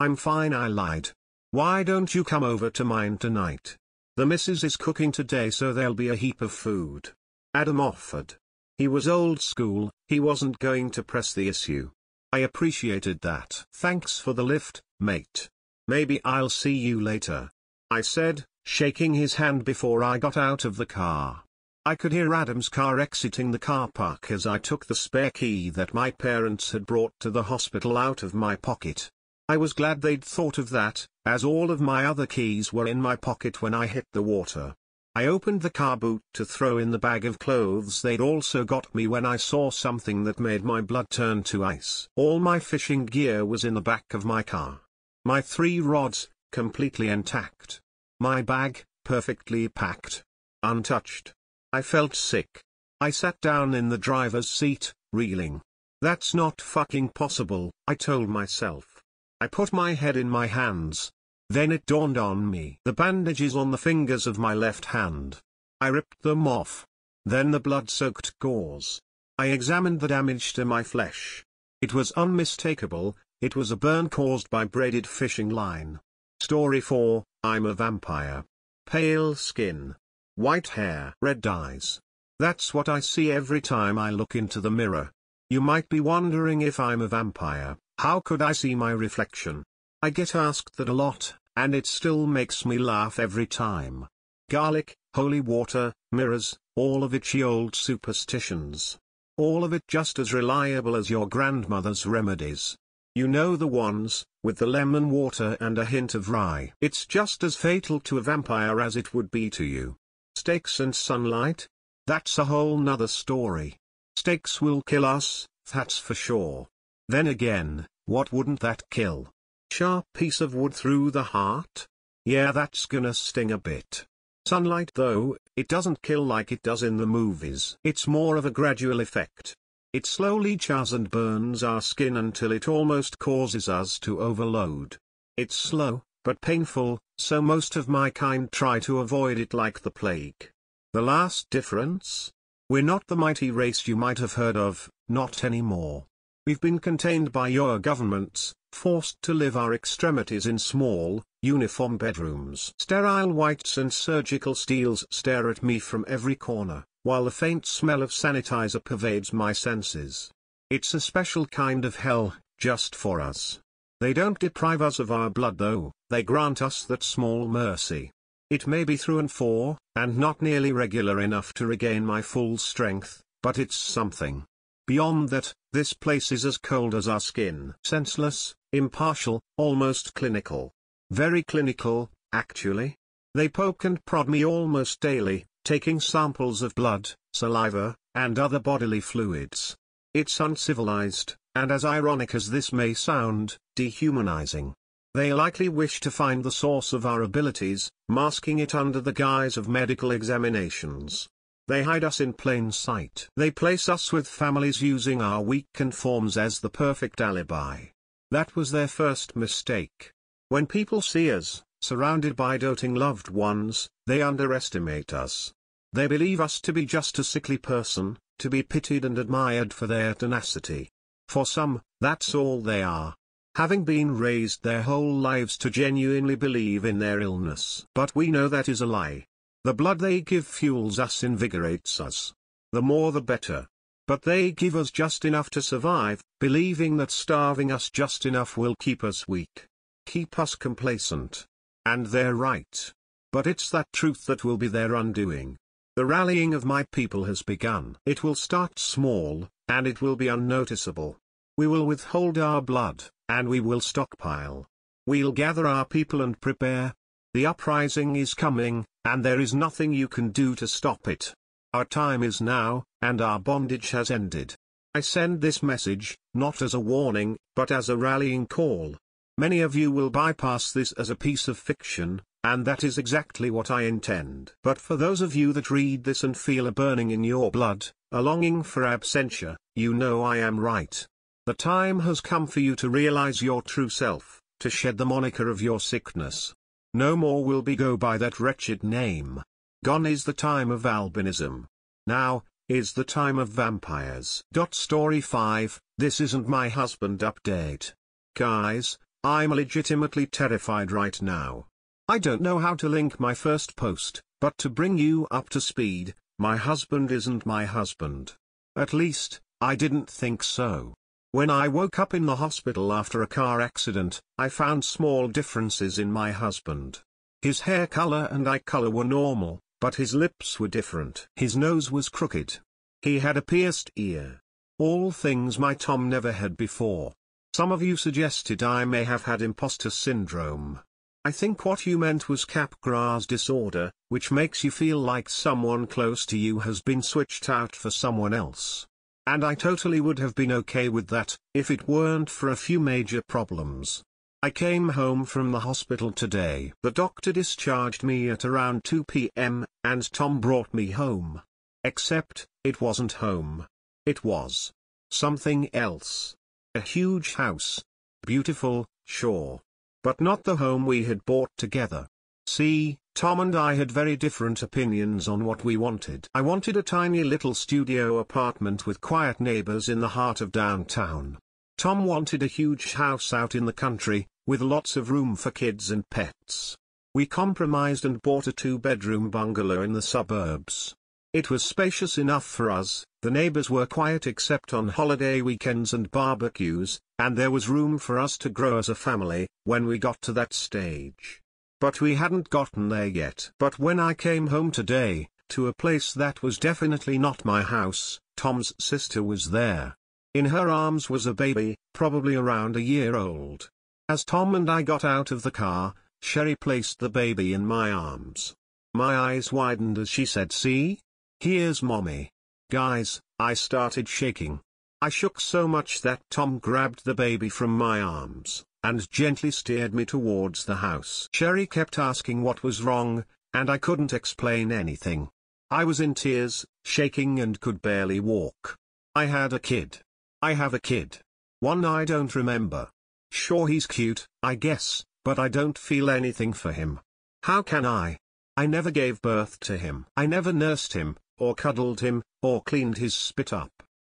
"I'm fine," I lied. "Why don't you come over to mine tonight? The missus is cooking today so there'll be a heap of food." Adam offered. He was old school, he wasn't going to press the issue. I appreciated that. "Thanks for the lift, mate. Maybe I'll see you later," I said, shaking his hand before I got out of the car. I could hear Adam's car exiting the car park as I took the spare key that my parents had brought to the hospital out of my pocket. I was glad they'd thought of that, as all of my other keys were in my pocket when I hit the water. I opened the car boot to throw in the bag of clothes they'd also got me when I saw something that made my blood turn to ice. All my fishing gear was in the back of my car. My 3 rods, completely intact. My bag, perfectly packed. Untouched. I felt sick. I sat down in the driver's seat, reeling. That's not fucking possible, I told myself. I put my head in my hands. Then it dawned on me. The bandages on the fingers of my left hand. I ripped them off. Then the blood-soaked gauze. I examined the damage to my flesh. It was unmistakable, it was a burn caused by braided fishing line. Story 4, I'm a vampire. Pale skin. White hair. Red eyes. That's what I see every time I look into the mirror. You might be wondering if I'm a vampire, how could I see my reflection? I get asked that a lot, and it still makes me laugh every time. Garlic, holy water, mirrors, all of it ye old superstitions. All of it just as reliable as your grandmother's remedies. You know the ones, with the lemon water and a hint of rye. It's just as fatal to a vampire as it would be to you. Steaks and sunlight? That's a whole nother story. Steaks will kill us, that's for sure. Then again, what wouldn't that kill? Sharp piece of wood through the heart? Yeah, that's gonna sting a bit. Sunlight though, it doesn't kill like it does in the movies. It's more of a gradual effect. It slowly chars and burns our skin until it almost causes us to overload. It's slow, but painful, so most of my kind try to avoid it like the plague. The last difference? We're not the mighty race you might have heard of, not anymore. We've been contained by your governments, forced to live our extremities in small, uniform bedrooms. Sterile whites and surgical steels stare at me from every corner, while the faint smell of sanitizer pervades my senses. It's a special kind of hell, just for us. They don't deprive us of our blood though, they grant us that small mercy. It may be through and for, and not nearly regular enough to regain my full strength, but it's something. Beyond that, this place is as cold as our skin. Senseless, impartial, almost clinical. Very clinical, actually. They poke and prod me almost daily, taking samples of blood, saliva, and other bodily fluids. It's uncivilized, and as ironic as this may sound, dehumanizing. They likely wish to find the source of our abilities, masking it under the guise of medical examinations. They hide us in plain sight. They place us with families using our weakened forms as the perfect alibi. That was their first mistake. When people see us, surrounded by doting loved ones, they underestimate us. They believe us to be just a sickly person, to be pitied and admired for their tenacity. For some, that's all they are. Having been raised their whole lives to genuinely believe in their illness. But we know that is a lie. The blood they give fuels us, invigorates us. The more the better. But they give us just enough to survive, believing that starving us just enough will keep us weak. Keep us complacent. And they're right. But it's that truth that will be their undoing. The rallying of my people has begun. It will start small, and it will be unnoticeable. We will withhold our blood, and we will stockpile. We'll gather our people and prepare. The uprising is coming, and there is nothing you can do to stop it. Our time is now, and our bondage has ended. I send this message, not as a warning, but as a rallying call. Many of you will bypass this as a piece of fiction, and that is exactly what I intend. But for those of you that read this and feel a burning in your blood, a longing for absentia, you know I am right. The time has come for you to realize your true self, to shed the moniker of your sickness. No more will be go by that wretched name. Gone is the time of albinism. Now, is the time of vampires. Story 5, This Isn't My Husband update. Guys, I'm legitimately terrified right now. I don't know how to link my first post, but to bring you up to speed, my husband isn't my husband. At least, I didn't think so. When I woke up in the hospital after a car accident, I found small differences in my husband. His hair color and eye color were normal, but his lips were different. His nose was crooked. He had a pierced ear. All things my Tom never had before. Some of you suggested I may have had imposter syndrome. I think what you meant was Capgras disorder, which makes you feel like someone close to you has been switched out for someone else. And I totally would have been okay with that, if it weren't for a few major problems. I came home from the hospital today. The doctor discharged me at around 2 p.m., and Tom brought me home. Except, It wasn't home. It was something else. A huge house. Beautiful, sure. But not the home we had bought together. See, Tom and I had very different opinions on what we wanted. I wanted a tiny little studio apartment with quiet neighbors in the heart of downtown. Tom wanted a huge house out in the country, with lots of room for kids and pets. We compromised and bought a 2-bedroom bungalow in the suburbs. It was spacious enough for us, the neighbors were quiet except on holiday weekends and barbecues, and there was room for us to grow as a family, when we got to that stage. But we hadn't gotten there yet. But when I came home today, to a place that was definitely not my house, Tom's sister was there. In her arms was a baby, probably around a year old. As Tom and I got out of the car, Sherry placed the baby in my arms. My eyes widened as she said, "See? Here's mommy." Guys, I started shaking. I shook so much that Tom grabbed the baby from my arms, and gently steered me towards the house. Sherry kept asking what was wrong, and I couldn't explain anything. I was in tears, shaking and could barely walk. I had a kid. I have a kid. One I don't remember. Sure, he's cute, I guess, but I don't feel anything for him. How can I? I never gave birth to him. I never nursed him, or cuddled him, or cleaned his spit up.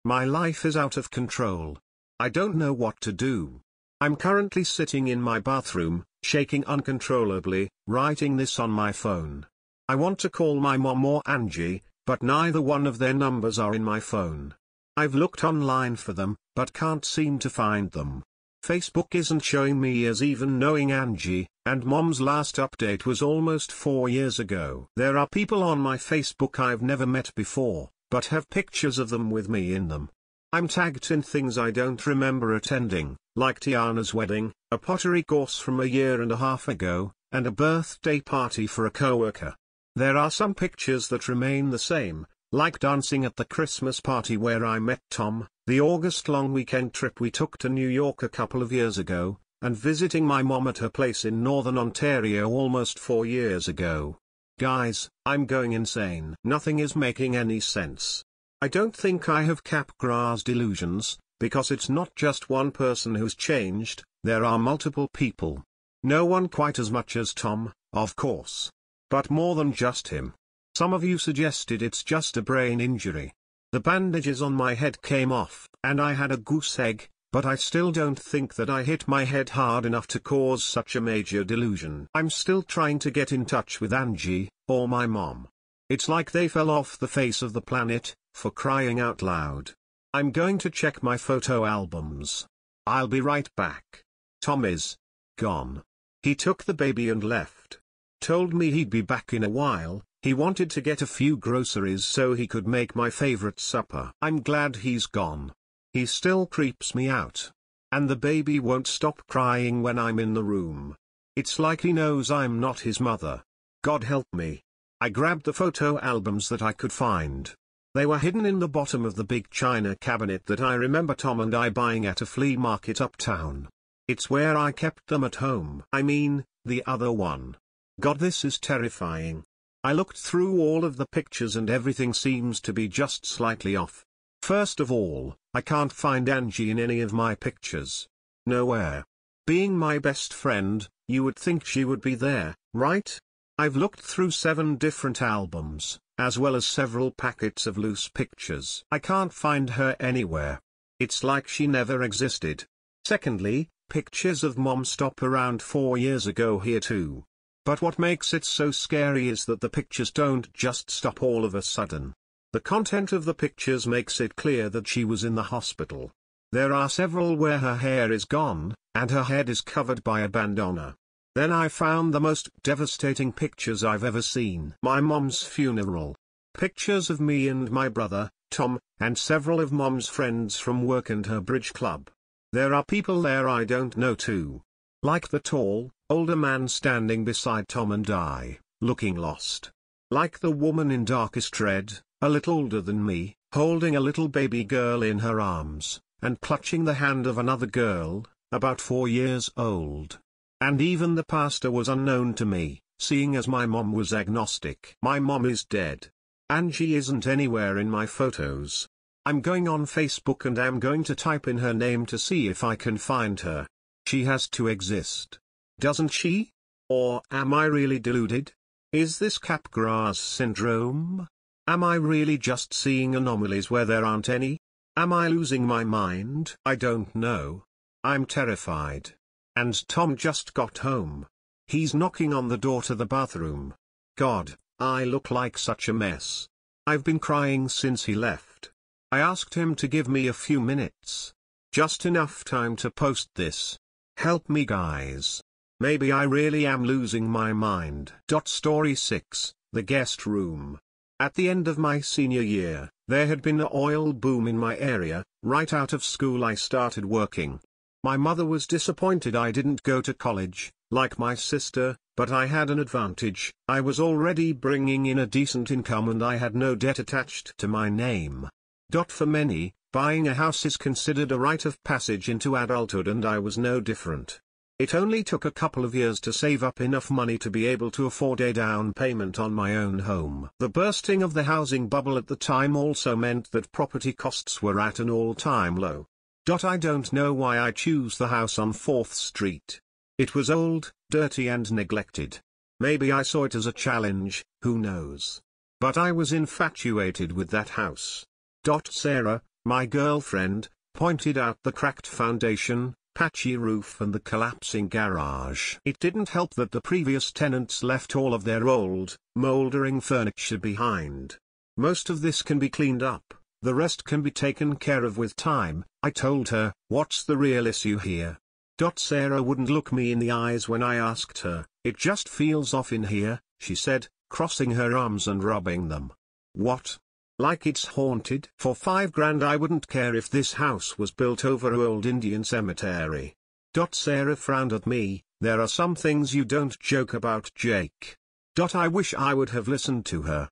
My life is out of control. I don't know what to do. I'm currently sitting in my bathroom, shaking uncontrollably, writing this on my phone. I want to call my mom or Angie, but neither one of their numbers are in my phone. I've looked online for them, but can't seem to find them. Facebook isn't showing me as even knowing Angie, and Mom's last update was almost 4 years ago. There are people on my Facebook I've never met before, but have pictures of them with me in them. I'm tagged in things I don't remember attending, like Tiana's wedding, a pottery course from a year and a half ago, and a birthday party for a coworker. There are some pictures that remain the same, like dancing at the Christmas party where I met Tom, the August-long weekend trip we took to New York a couple of years ago, and visiting my mom at her place in Northern Ontario almost 4 years ago. Guys, I'm going insane. Nothing is making any sense. I don't think I have Capgras delusions, because it's not just one person who's changed, there are multiple people. No one quite as much as Tom, of course. But more than just him. Some of you suggested it's just a brain injury. The bandages on my head came off, and I had a goose egg, but I still don't think that I hit my head hard enough to cause such a major delusion. I'm still trying to get in touch with Angie, or my mom. It's like they fell off the face of the planet, for crying out loud. I'm going to check my photo albums. I'll be right back. Tom is gone. He took the baby and left. Told me he'd be back in a while. He wanted to get a few groceries so he could make my favorite supper. I'm glad he's gone. He still creeps me out. And the baby won't stop crying when I'm in the room. It's like he knows I'm not his mother. God help me. I grabbed the photo albums that I could find. They were hidden in the bottom of the big china cabinet that I remember Tom and I buying at a flea market uptown. It's where I kept them at home. I mean, the other one. God, this is terrifying. I looked through all of the pictures and everything seems to be just slightly off. First of all, I can't find Angie in any of my pictures. Nowhere. Being my best friend, you would think she would be there, right? I've looked through 7 different albums, as well as several packets of loose pictures. I can't find her anywhere. It's like she never existed. Secondly, pictures of Mom stop around 4 years ago here too. But what makes it so scary is that the pictures don't just stop all of a sudden. The content of the pictures makes it clear that she was in the hospital. There are several where her hair is gone, and her head is covered by a bandana. Then I found the most devastating pictures I've ever seen. My mom's funeral. Pictures of me and my brother, Tom, and several of Mom's friends from work and her bridge club. There are people there I don't know too. Like the tall, older man standing beside Tom and I, looking lost. Like the woman in Darkest Red, a little older than me, holding a little baby girl in her arms, and clutching the hand of another girl, about 4 years old. And even the pastor was unknown to me, seeing as my mom was agnostic. My mom is dead. Angie isn't anywhere in my photos. I'm going on Facebook and I'm going to type in her name to see if I can find her. She has to exist. Doesn't she? Or am I really deluded? Is this Capgras syndrome? Am I really just seeing anomalies where there aren't any? Am I losing my mind? I don't know. I'm terrified. And Tom just got home. He's knocking on the door to the bathroom. God, I look like such a mess. I've been crying since he left. I asked him to give me a few minutes. Just enough time to post this. Help me guys. Maybe I really am losing my mind. Story 6, The Guest Room. At the end of my senior year, there had been an oil boom in my area. Right out of school I started working. My mother was disappointed I didn't go to college, like my sister, but I had an advantage. I was already bringing in a decent income and I had no debt attached to my name. For many, buying a house is considered a rite of passage into adulthood and I was no different. It only took a couple of years to save up enough money to be able to afford a down payment on my own home. The bursting of the housing bubble at the time also meant that property costs were at an all-time low. I don't know why I chose the house on 4th Street. It was old, dirty and neglected. Maybe I saw it as a challenge, who knows. But I was infatuated with that house. Sarah, my girlfriend, pointed out the cracked foundation, patchy roof and the collapsing garage. It didn't help that the previous tenants left all of their old, moldering furniture behind. Most of this can be cleaned up, the rest can be taken care of with time, I told her. What's the real issue here? Sarah wouldn't look me in the eyes when I asked her. It just feels off in here, she said, crossing her arms and rubbing them. What? Like it's haunted? For $5,000 I wouldn't care if this house was built over an old Indian cemetery. Sarah frowned at me. There are some things you don't joke about, Jake. I wish I would have listened to her.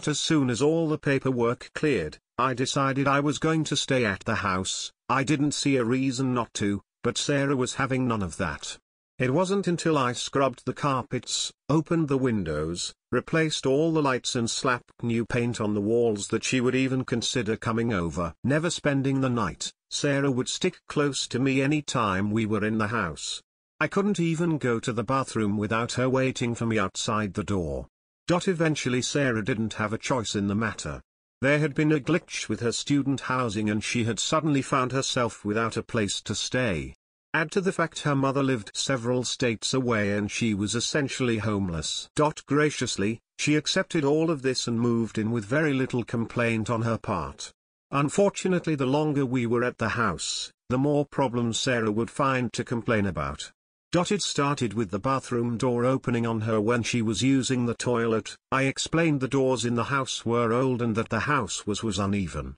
As soon as all the paperwork cleared, I decided I was going to stay at the house. I didn't see a reason not to, but Sarah was having none of that. It wasn't until I scrubbed the carpets, opened the windows, replaced all the lights and slapped new paint on the walls that she would even consider coming over. Never spending the night, Sarah would stick close to me any time we were in the house. I couldn't even go to the bathroom without her waiting for me outside the door. Eventually Sarah didn't have a choice in the matter. There had been a glitch with her student housing and she had suddenly found herself without a place to stay. Add to the fact her mother lived several states away and she was essentially homeless. Graciously, she accepted all of this and moved in with very little complaint on her part. Unfortunately, the longer we were at the house, the more problems Sarah would find to complain about. It started with the bathroom door opening on her when she was using the toilet. I explained the doors in the house were old and that the house was uneven.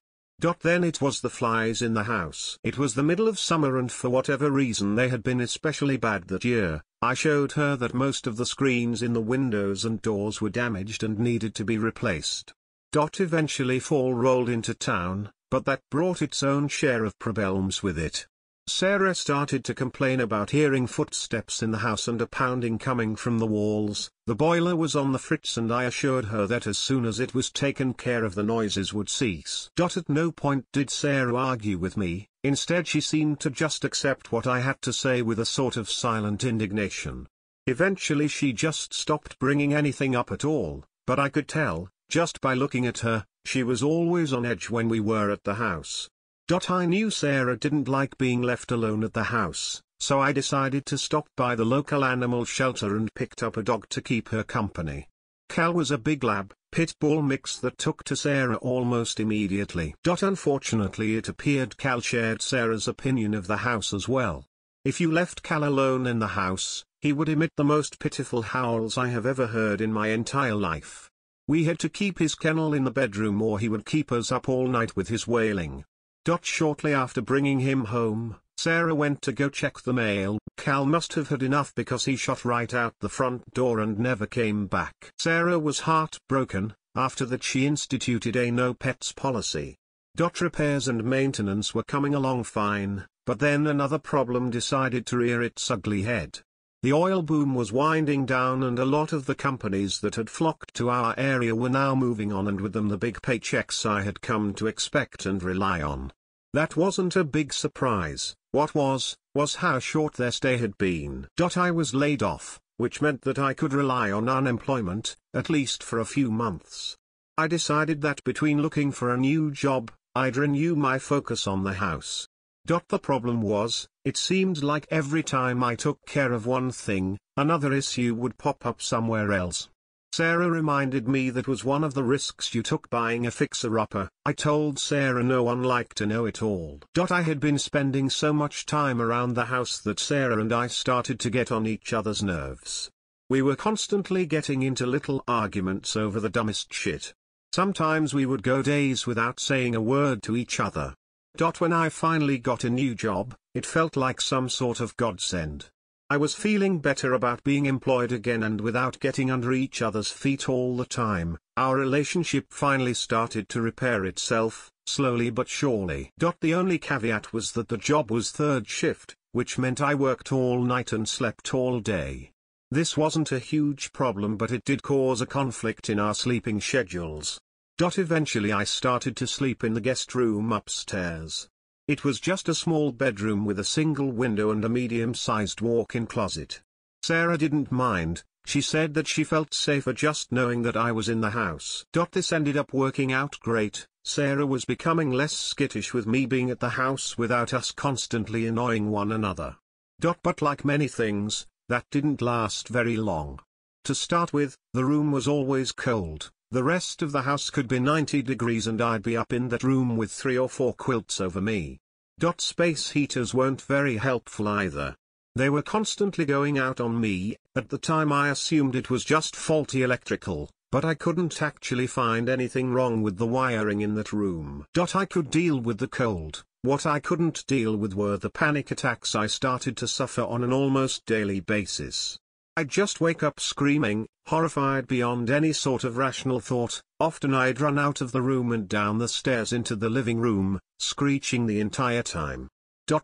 Then it was the flies in the house. It was the middle of summer and for whatever reason they had been especially bad that year. I showed her that most of the screens in the windows and doors were damaged and needed to be replaced. Eventually fall rolled into town, but that brought its own share of problems with it. Sarah started to complain about hearing footsteps in the house and a pounding coming from the walls. The boiler was on the fritz and I assured her that as soon as it was taken care of the noises would cease. At no point did Sarah argue with me, instead she seemed to just accept what I had to say with a sort of silent indignation. Eventually she just stopped bringing anything up at all, but I could tell, just by looking at her, she was always on edge when we were at the house. I knew Sarah didn't like being left alone at the house, so I decided to stop by the local animal shelter and picked up a dog to keep her company. Cal was a big lab, pit bull mix that took to Sarah almost immediately. Unfortunately it appeared Cal shared Sarah's opinion of the house as well. If you left Cal alone in the house, he would emit the most pitiful howls I have ever heard in my entire life. We had to keep his kennel in the bedroom or he would keep us up all night with his wailing. Shortly after bringing him home, Sarah went to go check the mail. Cal must have had enough because he shot right out the front door and never came back. Sarah was heartbroken. After that she instituted a no pets policy. Repairs and maintenance were coming along fine, but then another problem decided to rear its ugly head. The oil boom was winding down and a lot of the companies that had flocked to our area were now moving on, and with them the big paychecks I had come to expect and rely on. That wasn't a big surprise. What was how short their stay had been. I was laid off, which meant that I could rely on unemployment, at least for a few months. I decided that between looking for a new job, I'd renew my focus on the house. The problem was, it seemed like every time I took care of one thing, another issue would pop up somewhere else. Sarah reminded me that was one of the risks you took buying a fixer-upper. I told Sarah no one liked to know it all. I had been spending so much time around the house that Sarah and I started to get on each other's nerves. We were constantly getting into little arguments over the dumbest shit. Sometimes we would go days without saying a word to each other. When I finally got a new job, it felt like some sort of godsend. I was feeling better about being employed again, and without getting under each other's feet all the time, our relationship finally started to repair itself, slowly but surely. The only caveat was that the job was third shift, which meant I worked all night and slept all day. This wasn't a huge problem, but it did cause a conflict in our sleeping schedules. Eventually I started to sleep in the guest room upstairs. It was just a small bedroom with a single window and a medium-sized walk-in closet. Sarah didn't mind. She said that she felt safer just knowing that I was in the house. This ended up working out great. Sarah was becoming less skittish with me being at the house without us constantly annoying one another. But like many things, that didn't last very long. To start with, the room was always cold. The rest of the house could be 90 degrees and I'd be up in that room with 3 or 4 quilts over me. Space heaters weren't very helpful either. They were constantly going out on me. At the time I assumed it was just faulty electrical, but I couldn't actually find anything wrong with the wiring in that room. I could deal with the cold. What I couldn't deal with were the panic attacks I started to suffer on an almost daily basis. I'd just wake up screaming, horrified beyond any sort of rational thought. Often I'd run out of the room and down the stairs into the living room, screeching the entire time.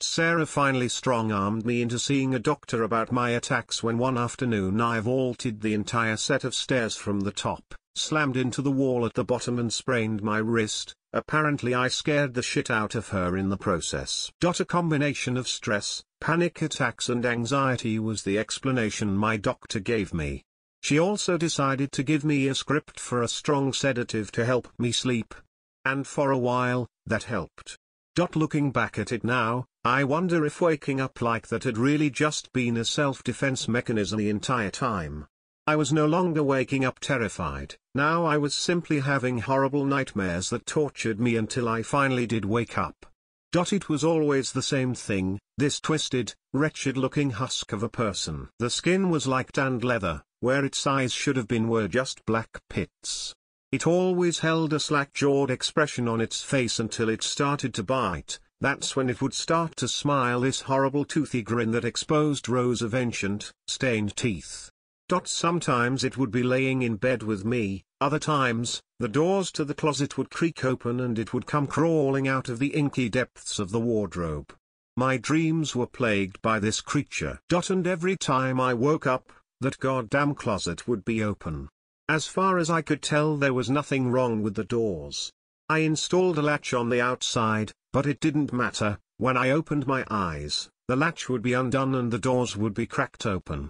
Sarah finally strong-armed me into seeing a doctor about my attacks when one afternoon I vaulted the entire set of stairs from the top, slammed into the wall at the bottom and sprained my wrist. Apparently I scared the shit out of her in the process. A combination of stress, panic attacks and anxiety was the explanation my doctor gave me. She also decided to give me a script for a strong sedative to help me sleep. And for a while, that helped. Looking back at it now, I wonder if waking up like that had really just been a self-defense mechanism the entire time. I was no longer waking up terrified. Now I was simply having horrible nightmares that tortured me until I finally did wake up. It was always the same thing, this twisted, wretched-looking husk of a person. The skin was like tanned leather, where its eyes should have been were just black pits. It always held a slack-jawed expression on its face until it started to bite. That's when it would start to smile, this horrible toothy grin that exposed rows of ancient, stained teeth. Sometimes it would be laying in bed with me, other times, the doors to the closet would creak open and it would come crawling out of the inky depths of the wardrobe. My dreams were plagued by this creature. And every time I woke up, that goddamn closet would be open. As far as I could tell, there was nothing wrong with the doors. I installed a latch on the outside, but it didn't matter. When I opened my eyes, the latch would be undone and the doors would be cracked open.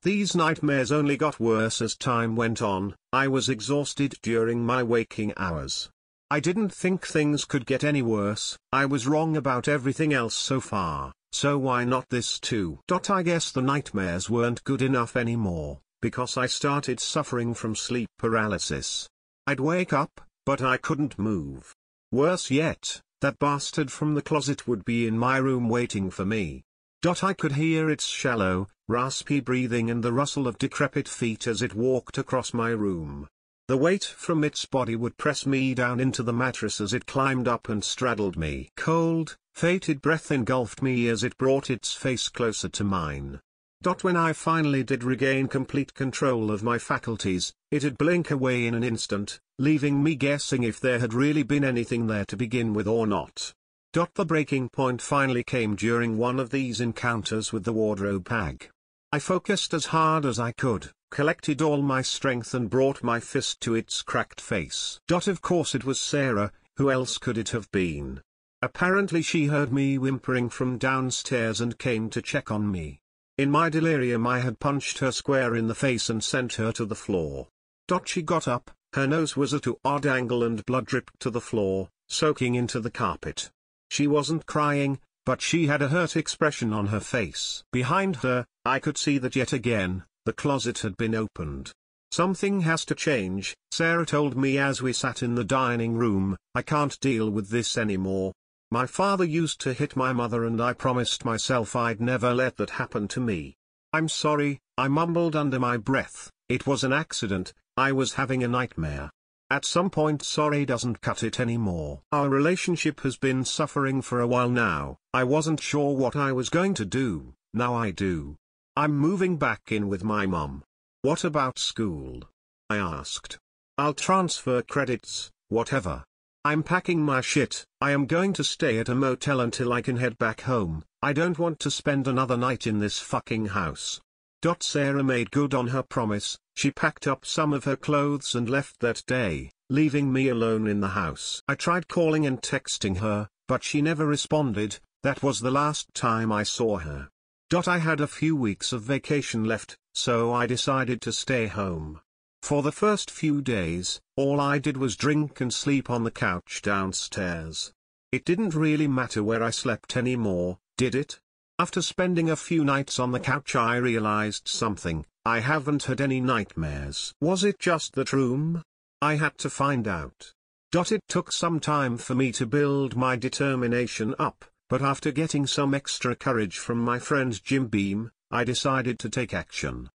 These nightmares only got worse as time went on. I was exhausted during my waking hours. I didn't think things could get any worse. I was wrong about everything else so far, so why not this too? I guess the nightmares weren't good enough anymore, because I started suffering from sleep paralysis. I'd wake up, but I couldn't move. Worse yet, that bastard from the closet would be in my room waiting for me. I could hear its shallow, raspy breathing and the rustle of decrepit feet as it walked across my room. The weight from its body would press me down into the mattress as it climbed up and straddled me. Cold, fated breath engulfed me as it brought its face closer to mine. When I finally did regain complete control of my faculties, it'd blink away in an instant, leaving me guessing if there had really been anything there to begin with or not. The breaking point finally came during one of these encounters with the wardrobe hag. I focused as hard as I could, collected all my strength and brought my fist to its cracked face. Of course it was Sarah, who else could it have been? Apparently she heard me whimpering from downstairs and came to check on me. In my delirium I had punched her square in the face and sent her to the floor. She got up, her nose was at an odd angle and blood dripped to the floor, soaking into the carpet. She wasn't crying, but she had a hurt expression on her face. Behind her, I could see that yet again, the closet had been opened. Something has to change, Sarah told me as we sat in the dining room. I can't deal with this anymore. My father used to hit my mother and I promised myself I'd never let that happen to me. I'm sorry, I mumbled under my breath, it was an accident, I was having a nightmare. At some point sorry doesn't cut it anymore. Our relationship has been suffering for a while now. I wasn't sure what I was going to do, now I do. I'm moving back in with my mum. What about school? I asked. I'll transfer credits, whatever. I'm packing my shit. I am going to stay at a motel until I can head back home. I don't want to spend another night in this fucking house. Sarah made good on her promise. She packed up some of her clothes and left that day, leaving me alone in the house. I tried calling and texting her, but she never responded. That was the last time I saw her. I had a few weeks of vacation left, so I decided to stay home. For the first few days, all I did was drink and sleep on the couch downstairs. It didn't really matter where I slept anymore, did it? After spending a few nights on the couch I realized something. I haven't had any nightmares. Was it just that room? I had to find out. It took some time for me to build my determination up, but after getting some extra courage from my friend Jim Beam, I decided to take action.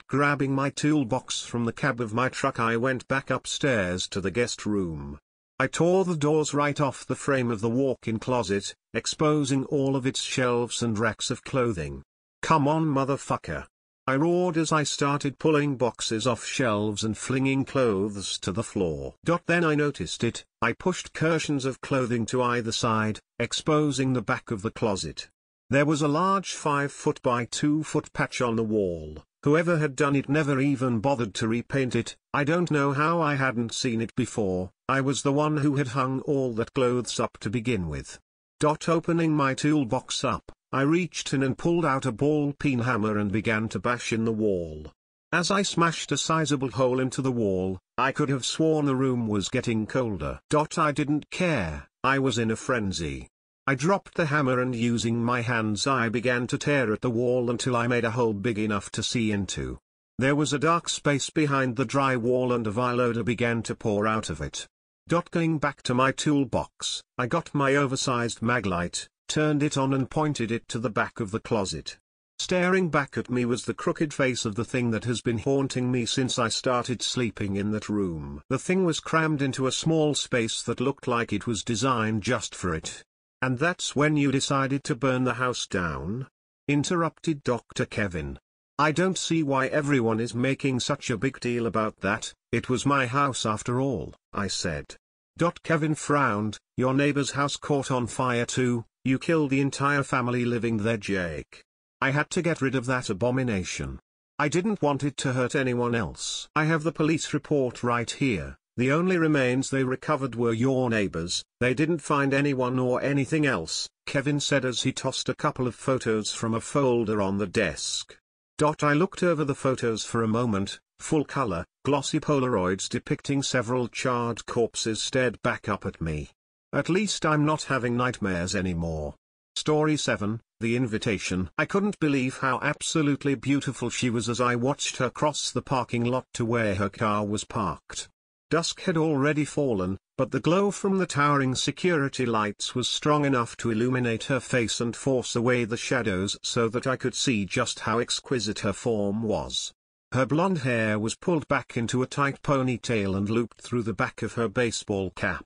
Grabbing my toolbox from the cab of my truck I went back upstairs to the guest room. I tore the doors right off the frame of the walk-in closet, exposing all of its shelves and racks of clothing. Come on motherfucker! I roared as I started pulling boxes off shelves and flinging clothes to the floor. Then I noticed it. I pushed curtains of clothing to either side, exposing the back of the closet. There was a large 5-foot by 2-foot patch on the wall. Whoever had done it never even bothered to repaint it. I don't know how I hadn't seen it before. I was the one who had hung all that clothes up to begin with. Opening my toolbox up, I reached in and pulled out a ball-peen hammer and began to bash in the wall. As I smashed a sizable hole into the wall, I could have sworn the room was getting colder. I didn't care, I was in a frenzy. I dropped the hammer and using my hands I began to tear at the wall until I made a hole big enough to see into. There was a dark space behind the drywall and a vile odor began to pour out of it. Going back to my toolbox, I got my oversized maglite, turned it on and pointed it to the back of the closet. Staring back at me was the crooked face of the thing that has been haunting me since I started sleeping in that room. The thing was crammed into a small space that looked like it was designed just for it. And that's when you decided to burn the house down? Interrupted Dr. Kevin. I don't see why everyone is making such a big deal about that. It was my house after all, I said. Kevin frowned. Your neighbor's house caught on fire too. You killed the entire family living there, Jake. I had to get rid of that abomination. I didn't want it to hurt anyone else. I have the police report right here. The only remains they recovered were your neighbors. They didn't find anyone or anything else, Kevin said as he tossed a couple of photos from a folder on the desk. I looked over the photos for a moment. Full color, glossy Polaroids depicting several charred corpses stared back up at me. At least I'm not having nightmares anymore. Story 7, The Invitation. I couldn't believe how absolutely beautiful she was as I watched her cross the parking lot to where her car was parked. Dusk had already fallen, but the glow from the towering security lights was strong enough to illuminate her face and force away the shadows so that I could see just how exquisite her form was. Her blonde hair was pulled back into a tight ponytail and looped through the back of her baseball cap.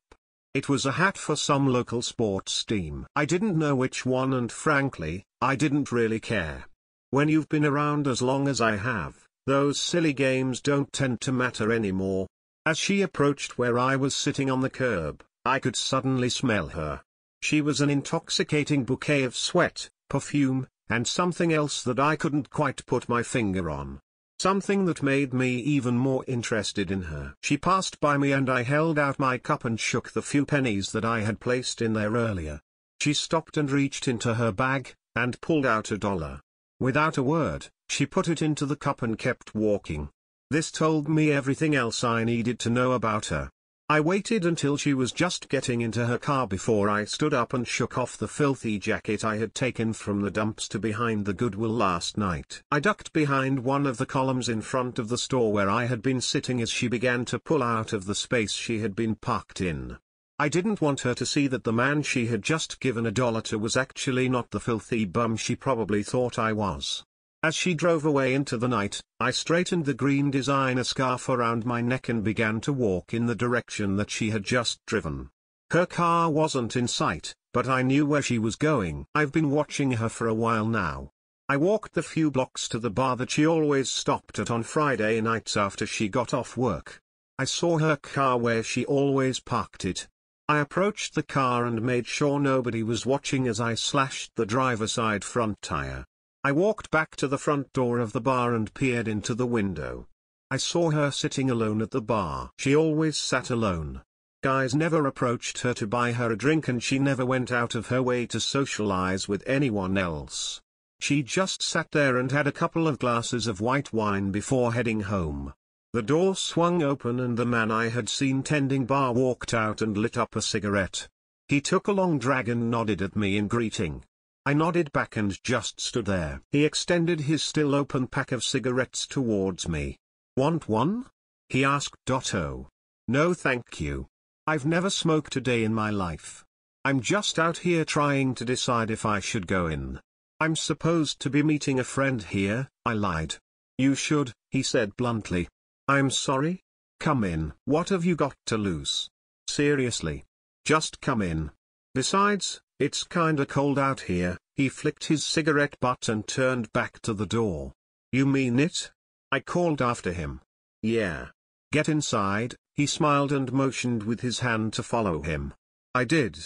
It was a hat for some local sports team. I didn't know which one and frankly, I didn't really care. When you've been around as long as I have, those silly games don't tend to matter anymore. As she approached where I was sitting on the curb, I could suddenly smell her. She was an intoxicating bouquet of sweat, perfume, and something else that I couldn't quite put my finger on. Something that made me even more interested in her. She passed by me and I held out my cup and shook the few pennies that I had placed in there earlier. She stopped and reached into her bag, and pulled out $1. Without a word, she put it into the cup and kept walking. This told me everything else I needed to know about her. I waited until she was just getting into her car before I stood up and shook off the filthy jacket I had taken from the dumpster behind the Goodwill last night. I ducked behind one of the columns in front of the store where I had been sitting as she began to pull out of the space she had been parked in. I didn't want her to see that the man she had just given $1 to was actually not the filthy bum she probably thought I was. As she drove away into the night, I straightened the green designer scarf around my neck and began to walk in the direction that she had just driven. Her car wasn't in sight, but I knew where she was going. I've been watching her for a while now. I walked the few blocks to the bar that she always stopped at on Friday nights after she got off work. I saw her car where she always parked it. I approached the car and made sure nobody was watching as I slashed the driver's side front tire. I walked back to the front door of the bar and peered into the window. I saw her sitting alone at the bar. She always sat alone. Guys never approached her to buy her a drink and she never went out of her way to socialize with anyone else. She just sat there and had a couple of glasses of white wine before heading home. The door swung open and the man I had seen tending bar walked out and lit up a cigarette. He took a long drag and nodded at me in greeting. I nodded back and just stood there. He extended his still open pack of cigarettes towards me. "Want one?" he asked. "Oh. No thank you. I've never smoked a day in my life. I'm just out here trying to decide if I should go in. I'm supposed to be meeting a friend here," I lied. "You should," he said bluntly. "I'm sorry? Come in. What have you got to lose? Seriously. Just come in. Besides, it's kinda cold out here." He flicked his cigarette butt and turned back to the door. "You mean it?" I called after him. "Yeah. Get inside," he smiled and motioned with his hand to follow him. I did.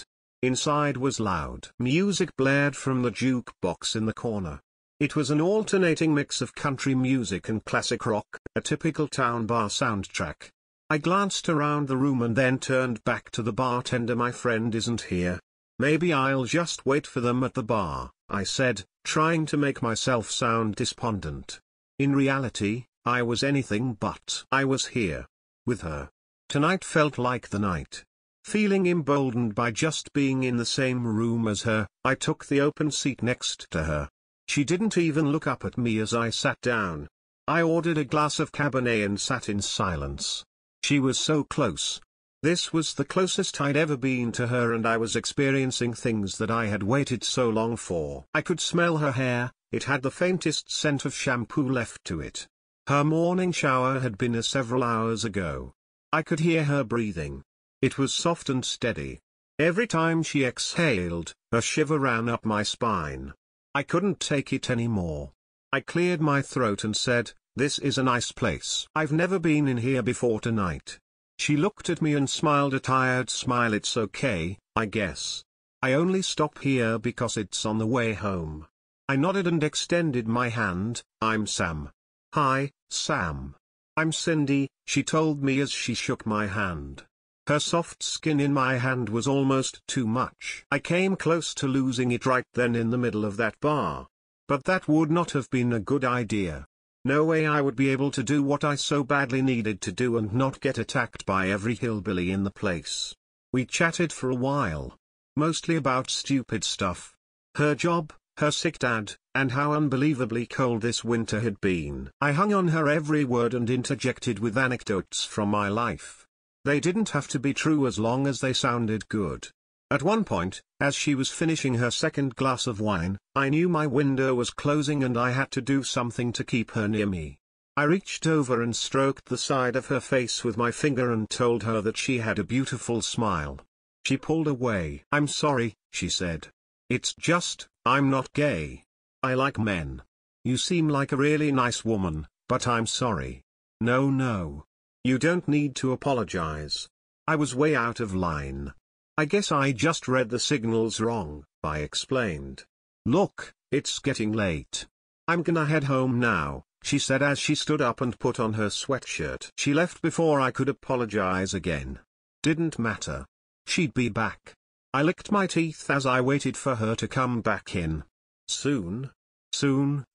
Inside was loud. Music blared from the jukebox in the corner. It was an alternating mix of country music and classic rock, a typical town bar soundtrack. I glanced around the room and then turned back to the bartender. "My friend isn't here. Maybe I'll just wait for them at the bar," I said, trying to make myself sound despondent. In reality, I was anything but. I was here. With her. Tonight felt like the night. Feeling emboldened by just being in the same room as her, I took the open seat next to her. She didn't even look up at me as I sat down. I ordered a glass of Cabernet and sat in silence. She was so close. This was the closest I'd ever been to her and I was experiencing things that I had waited so long for. I could smell her hair, it had the faintest scent of shampoo left to it. Her morning shower had been several hours ago. I could hear her breathing. It was soft and steady. Every time she exhaled, a shiver ran up my spine. I couldn't take it anymore. I cleared my throat and said, "This is a nice place. I've never been in here before tonight." She looked at me and smiled a tired smile. "It's okay, I guess. I only stop here because it's on the way home." I nodded and extended my hand. "I'm Sam." "Hi, Sam. I'm Cindy," she told me as she shook my hand. Her soft skin in my hand was almost too much. I came close to losing it right then in the middle of that bar. But that would not have been a good idea. No way I would be able to do what I so badly needed to do and not get attacked by every hillbilly in the place. We chatted for a while. Mostly about stupid stuff. Her job, her sick dad, and how unbelievably cold this winter had been. I hung on her every word and interjected with anecdotes from my life. They didn't have to be true as long as they sounded good. At one point, as she was finishing her second glass of wine, I knew my window was closing and I had to do something to keep her near me. I reached over and stroked the side of her face with my finger and told her that she had a beautiful smile. She pulled away. "I'm sorry," she said. "It's just, I'm not gay. I like men. You seem like a really nice woman, but I'm sorry." No. You don't need to apologize. I was way out of line. "I guess I just read the signals wrong," I explained. "Look, it's getting late. I'm gonna head home now, she said as she stood up and put on her sweatshirt. She left before I could apologize again. Didn't matter. She'd be back. I licked my teeth as I waited for her to come back in. Soon,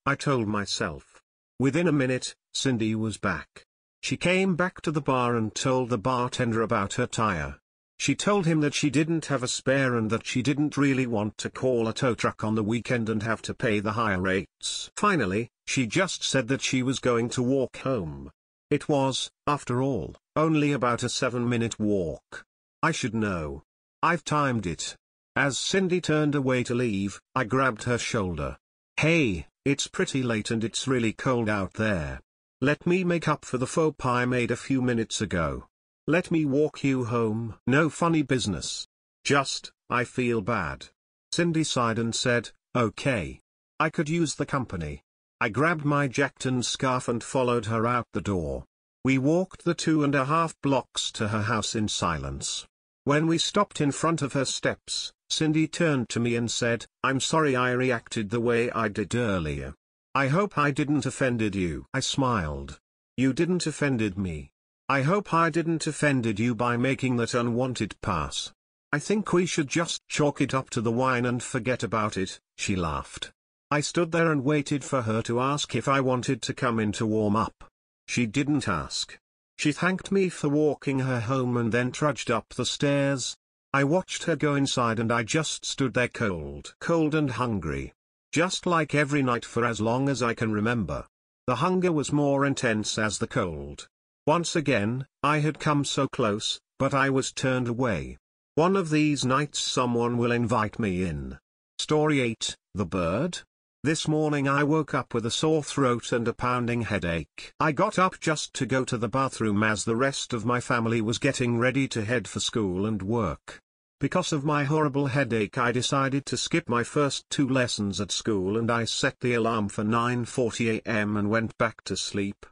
I told myself. Within a minute, Cindy was back. She came back to the bar and told the bartender about her tire. She told him that she didn't have a spare and that she didn't really want to call a tow truck on the weekend and have to pay the higher rates. Finally, she just said that she was going to walk home. It was, after all, only about a 7-minute walk. I should know. I've timed it. As Cindy turned away to leave, I grabbed her shoulder. Hey, it's pretty late and it's really cold out there. Let me make up for the faux pas I made a few minutes ago. Let me walk you home. No funny business. Just, I feel bad. Cindy sighed and said, okay. I could use the company. I grabbed my jacket and scarf and followed her out the door. We walked the 2.5 blocks to her house in silence. When we stopped in front of her steps, Cindy turned to me and said, I'm sorry I reacted the way I did earlier. I hope I didn't offended you. I smiled. You didn't offended me. I hope I didn't offended you by making that unwanted pass. I think we should just chalk it up to the wine and forget about it, she laughed. I stood there and waited for her to ask if I wanted to come in to warm up. She didn't ask. She thanked me for walking her home and then trudged up the stairs. I watched her go inside and I just stood there cold and hungry. Just like every night for as long as I can remember. The hunger was more intense as the cold. Once again, I had come so close, but I was turned away. One of these nights someone will invite me in. Story 8, The Bird. This morning I woke up with a sore throat and a pounding headache. I got up just to go to the bathroom as the rest of my family was getting ready to head for school and work. Because of my horrible headache I decided to skip my first 2 lessons at school and I set the alarm for 9:40 a.m. and went back to sleep.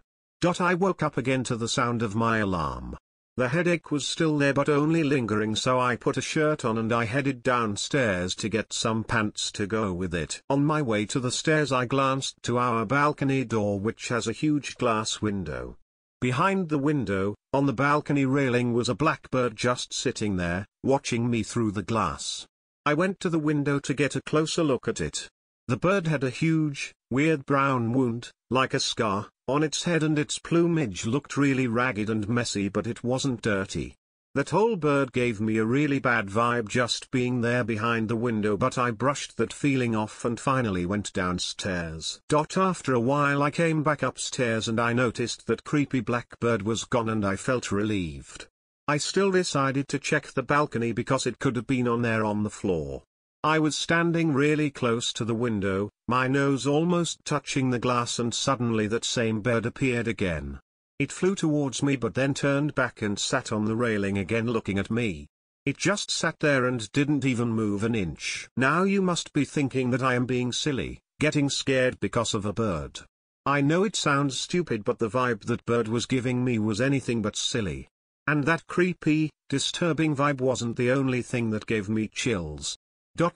I woke up again to the sound of my alarm. The headache was still there but only lingering, so I put a shirt on and I headed downstairs to get some pants to go with it. On my way to the stairs I glanced to our balcony door, which has a huge glass window. Behind the window, on the balcony railing, was a blackbird just sitting there, watching me through the glass. I went to the window to get a closer look at it. The bird had a huge, weird brown wound, like a scar, on its head, and its plumage looked really ragged and messy, but it wasn't dirty. That whole bird gave me a really bad vibe just being there behind the window, but I brushed that feeling off and finally went downstairs. After a while I came back upstairs and I noticed that creepy blackbird was gone and I felt relieved. I still decided to check the balcony because it could have been on there on the floor. I was standing really close to the window, my nose almost touching the glass, and suddenly that same bird appeared again. It flew towards me but then turned back and sat on the railing again looking at me. It just sat there and didn't even move an inch. Now you must be thinking that I am being silly, getting scared because of a bird. I know it sounds stupid, but the vibe that bird was giving me was anything but silly. And that creepy, disturbing vibe wasn't the only thing that gave me chills.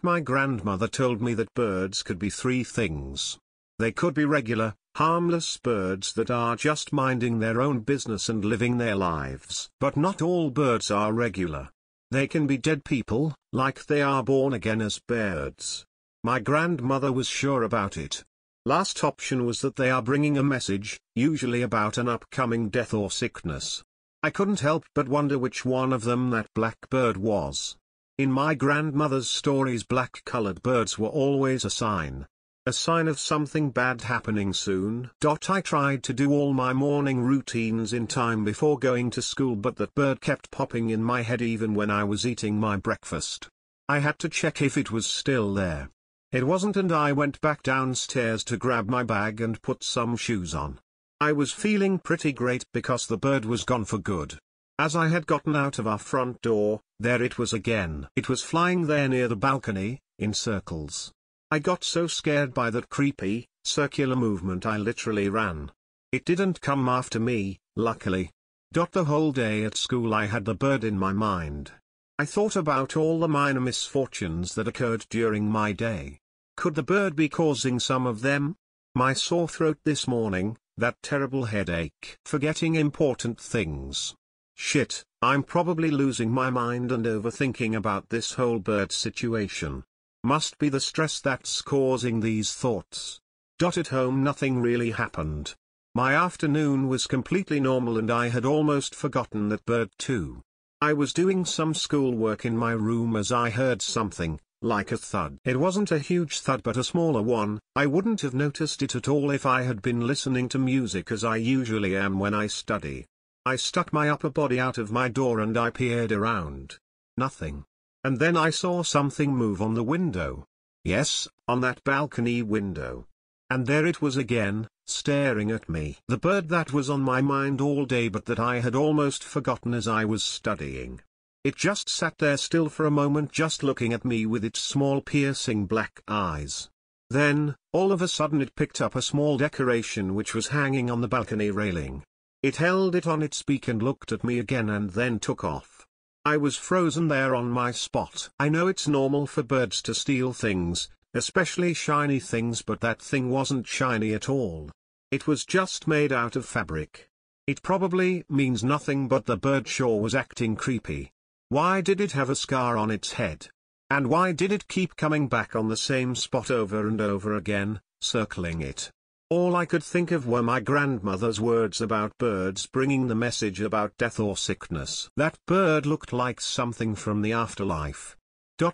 My grandmother told me that birds could be 3 things. They could be regular, harmless birds that are just minding their own business and living their lives. But not all birds are regular. They can be dead people, like they are born again as birds. My grandmother was sure about it. Last option was that they are bringing a message, usually about an upcoming death or sickness. I couldn't help but wonder which one of them that blackbird was. In my grandmother's stories, black-colored birds were always a sign. A sign of something bad happening soon. I tried to do all my morning routines in time before going to school, but that bird kept popping in my head even when I was eating my breakfast. I had to check if it was still there. It wasn't, and I went back downstairs to grab my bag and put some shoes on. I was feeling pretty great because the bird was gone for good. As I had gotten out of our front door, there it was again. It was flying there near the balcony, in circles. I got so scared by that creepy, circular movement I literally ran. It didn't come after me, luckily. The whole day at school I had the bird in my mind. I thought about all the minor misfortunes that occurred during my day. Could the bird be causing some of them? My sore throat this morning, that terrible headache. Forgetting important things. Shit, I'm probably losing my mind and overthinking about this whole bird situation. Must be the stress that's causing these thoughts. At home nothing really happened. My afternoon was completely normal and I had almost forgotten that bird too. I was doing some schoolwork in my room as I heard something, like a thud. It wasn't a huge thud but a smaller one. I wouldn't have noticed it at all if I had been listening to music as I usually am when I study. I stuck my upper body out of my door and I peered around. Nothing. And then I saw something move on the window. Yes, on that balcony window. And there it was again, staring at me. The bird that was on my mind all day but that I had almost forgotten as I was studying. It just sat there still for a moment just looking at me with its small piercing black eyes. Then, all of a sudden it picked up a small decoration which was hanging on the balcony railing. It held it on its beak and looked at me again and then took off. I was frozen there on my spot. I know it's normal for birds to steal things, especially shiny things, but that thing wasn't shiny at all. It was just made out of fabric. It probably means nothing but the bird sure was acting creepy. Why did it have a scar on its head? And why did it keep coming back on the same spot over and over again, circling it? All I could think of were my grandmother's words about birds bringing the message about death or sickness. That bird looked like something from the afterlife.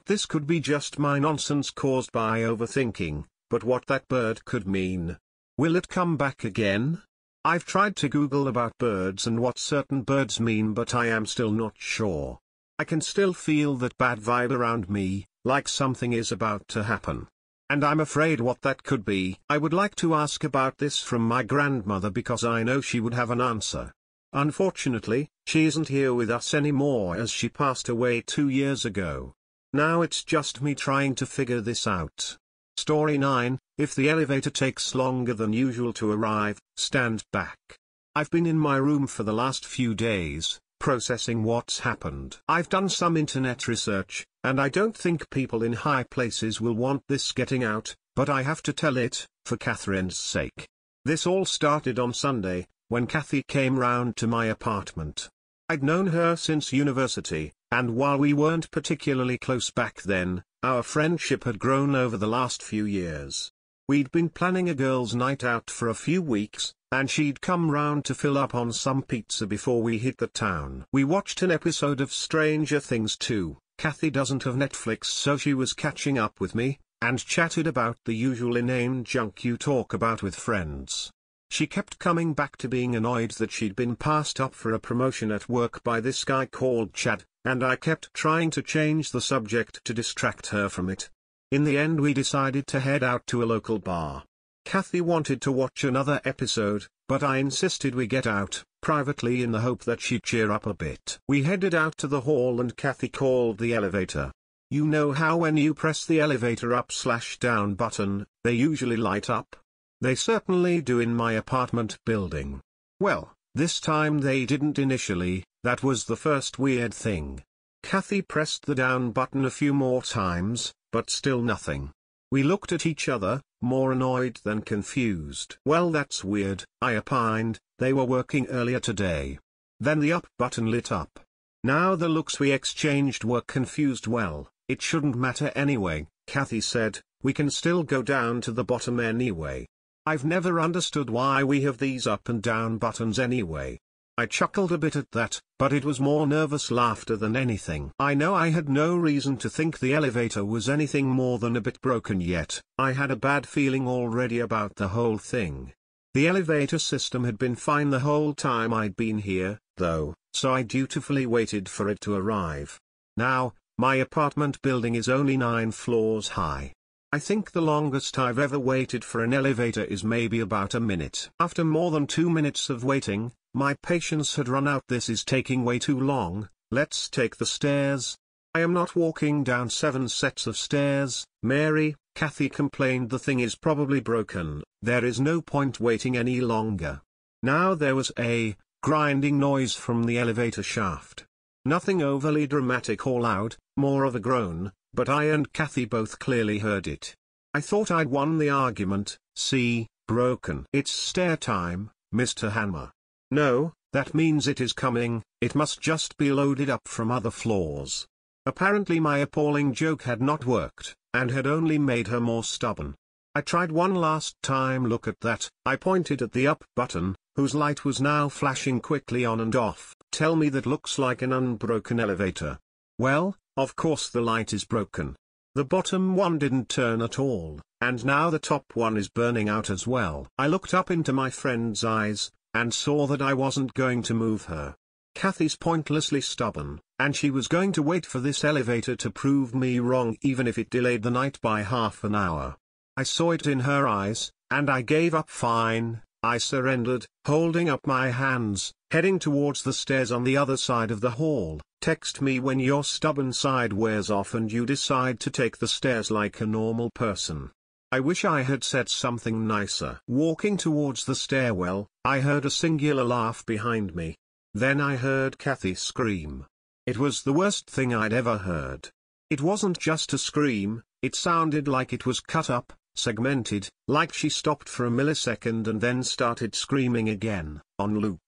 This could be just my nonsense caused by overthinking, but what that bird could mean. Will it come back again? I've tried to Google about birds and what certain birds mean, but I am still not sure. I can still feel that bad vibe around me, like something is about to happen. And I'm afraid what that could be. I would like to ask about this from my grandmother because I know she would have an answer. Unfortunately, she isn't here with us anymore as she passed away 2 years ago. Now it's just me trying to figure this out. Story 9, if the elevator takes longer than usual to arrive, stand back. I've been in my room for the last few days, processing what's happened. I've done some internet research, and I don't think people in high places will want this getting out, but I have to tell it, for Catherine's sake. This all started on Sunday, when Kathy came round to my apartment. I'd known her since university, and while we weren't particularly close back then, our friendship had grown over the last few years. We'd been planning a girls' night out for a few weeks, and she'd come round to fill up on some pizza before we hit the town. We watched an episode of Stranger Things 2. Kathy doesn't have Netflix, so she was catching up with me, and chatted about the usual inane junk you talk about with friends. She kept coming back to being annoyed that she'd been passed up for a promotion at work by this guy called Chad, and I kept trying to change the subject to distract her from it. In the end we decided to head out to a local bar. Kathy wanted to watch another episode, but I insisted we get out, privately, in the hope that she'd cheer up a bit. We headed out to the hall and Kathy called the elevator. You know how when you press the elevator up/down button, they usually light up? They certainly do in my apartment building. Well, this time they didn't initially. That was the first weird thing. Kathy pressed the down button a few more times, but still nothing. We looked at each other, more annoyed than confused. Well, that's weird, I opined, they were working earlier today. Then the up button lit up. Now the looks we exchanged were confused. Well, it shouldn't matter anyway, Kathy said, we can still go down to the bottom anyway. I've never understood why we have these up and down buttons anyway. I chuckled a bit at that, but it was more nervous laughter than anything. I know I had no reason to think the elevator was anything more than a bit broken, yet I had a bad feeling already about the whole thing. The elevator system had been fine the whole time I'd been here, though, so I dutifully waited for it to arrive. Now, my apartment building is only 9 floors high. I think the longest I've ever waited for an elevator is maybe about a minute. After more than 2 minutes of waiting, my patience had run out. This is taking way too long, let's take the stairs. I am not walking down 7 sets of stairs, Mary, Kathy complained. The thing is probably broken, there is no point waiting any longer. Now there was a grinding noise from the elevator shaft. Nothing overly dramatic or loud, more of a groan, but I and Kathy both clearly heard it. I thought I'd won the argument. See, broken. It's stair time, Mr. Hammer. No, that means it is coming, it must just be loaded up from other floors. Apparently my appalling joke had not worked, and had only made her more stubborn. I tried one last time. Look at that. I pointed at the up button, whose light was now flashing quickly on and off. Tell me that looks like an unbroken elevator. Well, of course the light is broken. The bottom one didn't turn at all, and now the top one is burning out as well. I looked up into my friend's eyes, and saw that I wasn't going to move her. Kathy's pointlessly stubborn, and she was going to wait for this elevator to prove me wrong even if it delayed the night by half an hour. I saw it in her eyes, and I gave up. Fine, I surrendered, holding up my hands, heading towards the stairs on the other side of the hall. Text me when your stubborn side wears off and you decide to take the stairs like a normal person. I wish I had said something nicer. Walking towards the stairwell, I heard a singular laugh behind me. Then I heard Kathy scream. It was the worst thing I'd ever heard. It wasn't just a scream, it sounded like it was cut up, segmented, like she stopped for a millisecond and then started screaming again, on loop.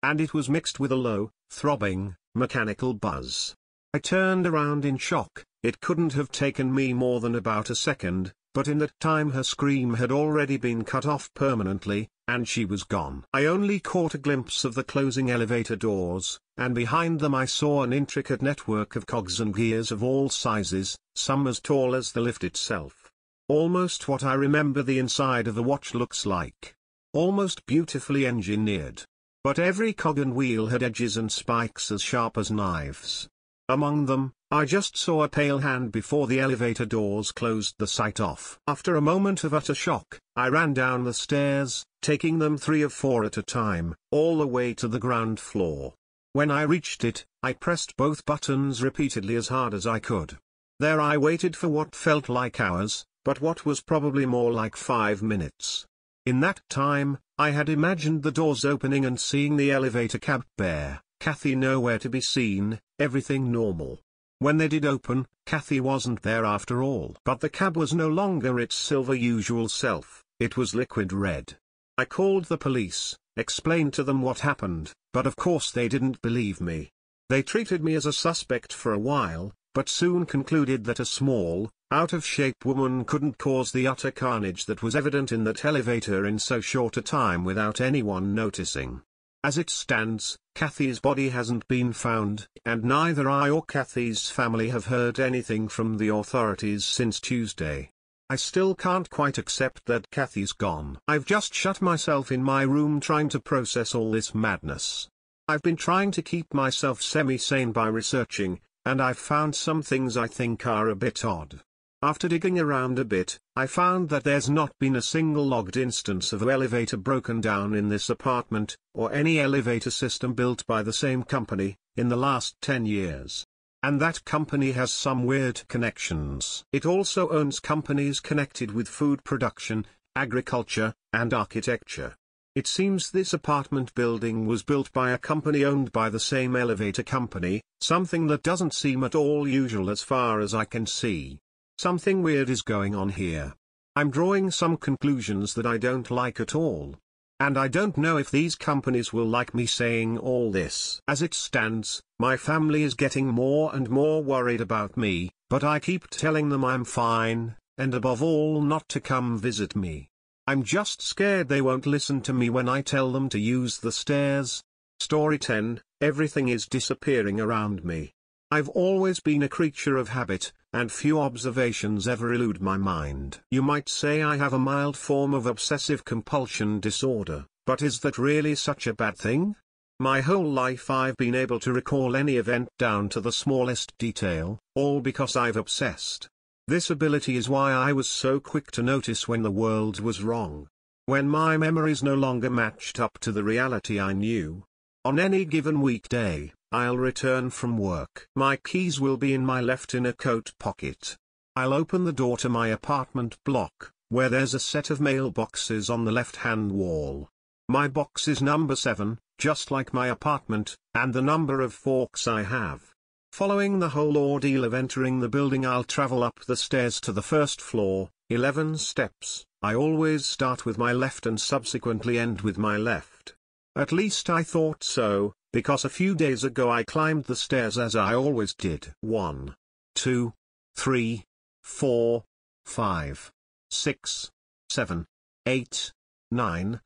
And it was mixed with a low, throbbing, mechanical buzz. I turned around in shock. It couldn't have taken me more than about a second, but in that time her scream had already been cut off permanently, and she was gone. I only caught a glimpse of the closing elevator doors, and behind them I saw an intricate network of cogs and gears of all sizes, some as tall as the lift itself. Almost what I remember the inside of the watch looks like. Almost beautifully engineered. But every cog and wheel had edges and spikes as sharp as knives. Among them, I just saw a pale hand before the elevator doors closed the sight off. After a moment of utter shock, I ran down the stairs, taking them 3 or 4 at a time, all the way to the ground floor. When I reached it, I pressed both buttons repeatedly as hard as I could. There I waited for what felt like hours, but what was probably more like 5 minutes. In that time, I had imagined the doors opening and seeing the elevator cab bare, Kathy nowhere to be seen, everything normal. When they did open, Kathy wasn't there after all. But the cab was no longer its silver usual self, it was liquid red. I called the police, explained to them what happened, but of course they didn't believe me. They treated me as a suspect for a while, but soon concluded that a small, out-of-shape woman couldn't cause the utter carnage that was evident in that elevator in so short a time without anyone noticing. As it stands, Kathy's body hasn't been found, and neither I or Kathy's family have heard anything from the authorities since Tuesday. I still can't quite accept that Kathy's gone. I've just shut myself in my room trying to process all this madness. I've been trying to keep myself semi-sane by researching, and I've found some things I think are a bit odd. After digging around a bit, I found that there's not been a single logged instance of an elevator broken down in this apartment, or any elevator system built by the same company, in the last 10 years. And that company has some weird connections. It also owns companies connected with food production, agriculture, and architecture. It seems this apartment building was built by a company owned by the same elevator company, something that doesn't seem at all usual as far as I can see. Something weird is going on here. I'm drawing some conclusions that I don't like at all. And I don't know if these companies will like me saying all this. As it stands, my family is getting more and more worried about me, but I keep telling them I'm fine, and above all not to come visit me. I'm just scared they won't listen to me when I tell them to use the stairs. Story 10, everything is disappearing around me. I've always been a creature of habit, and few observations ever elude my mind. You might say I have a mild form of obsessive compulsion disorder, but is that really such a bad thing? My whole life I've been able to recall any event down to the smallest detail, all because I've obsessed. This ability is why I was so quick to notice when the world was wrong. When my memories no longer matched up to the reality I knew. On any given weekday, I'll return from work. My keys will be in my left inner coat pocket. I'll open the door to my apartment block, where there's a set of mailboxes on the left-hand wall. My box is number 7, just like my apartment, and the number of forks I have. Following the whole ordeal of entering the building, I'll travel up the stairs to the first floor, 11 steps. I always start with my left and subsequently end with my left. At least I thought so, because a few days ago I climbed the stairs as I always did. 1, 2, 3, 4, 5, 6, 7, 8, 9,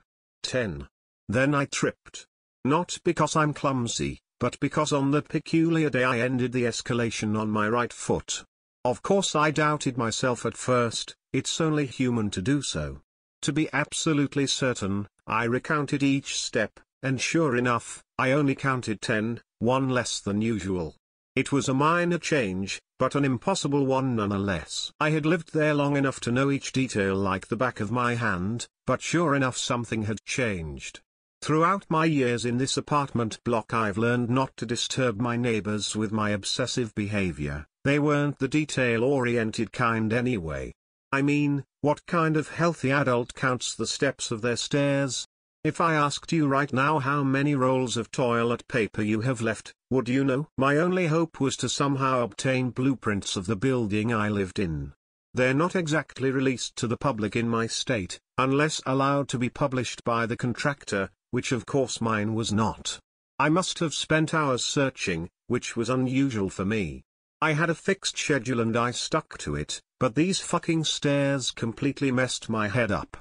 10. Then I tripped. Not because I'm clumsy, but because on that peculiar day I ended the escalation on my right foot. Of course I doubted myself at first, it's only human to do so. To be absolutely certain, I recounted each step, and sure enough, I only counted 10, one less than usual. It was a minor change, but an impossible one nonetheless. I had lived there long enough to know each detail like the back of my hand, but sure enough something had changed. Throughout my years in this apartment block I've learned not to disturb my neighbors with my obsessive behavior. They weren't the detail-oriented kind anyway. I mean, what kind of healthy adult counts the steps of their stairs? If I asked you right now how many rolls of toilet paper you have left, would you know? My only hope was to somehow obtain blueprints of the building I lived in. They're not exactly released to the public in my state, unless allowed to be published by the contractor, which of course mine was not. I must have spent hours searching, which was unusual for me. I had a fixed schedule and I stuck to it, but these fucking stairs completely messed my head up.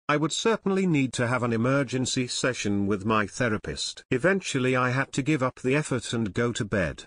I would certainly need to have an emergency session with my therapist. Eventually I had to give up the effort and go to bed.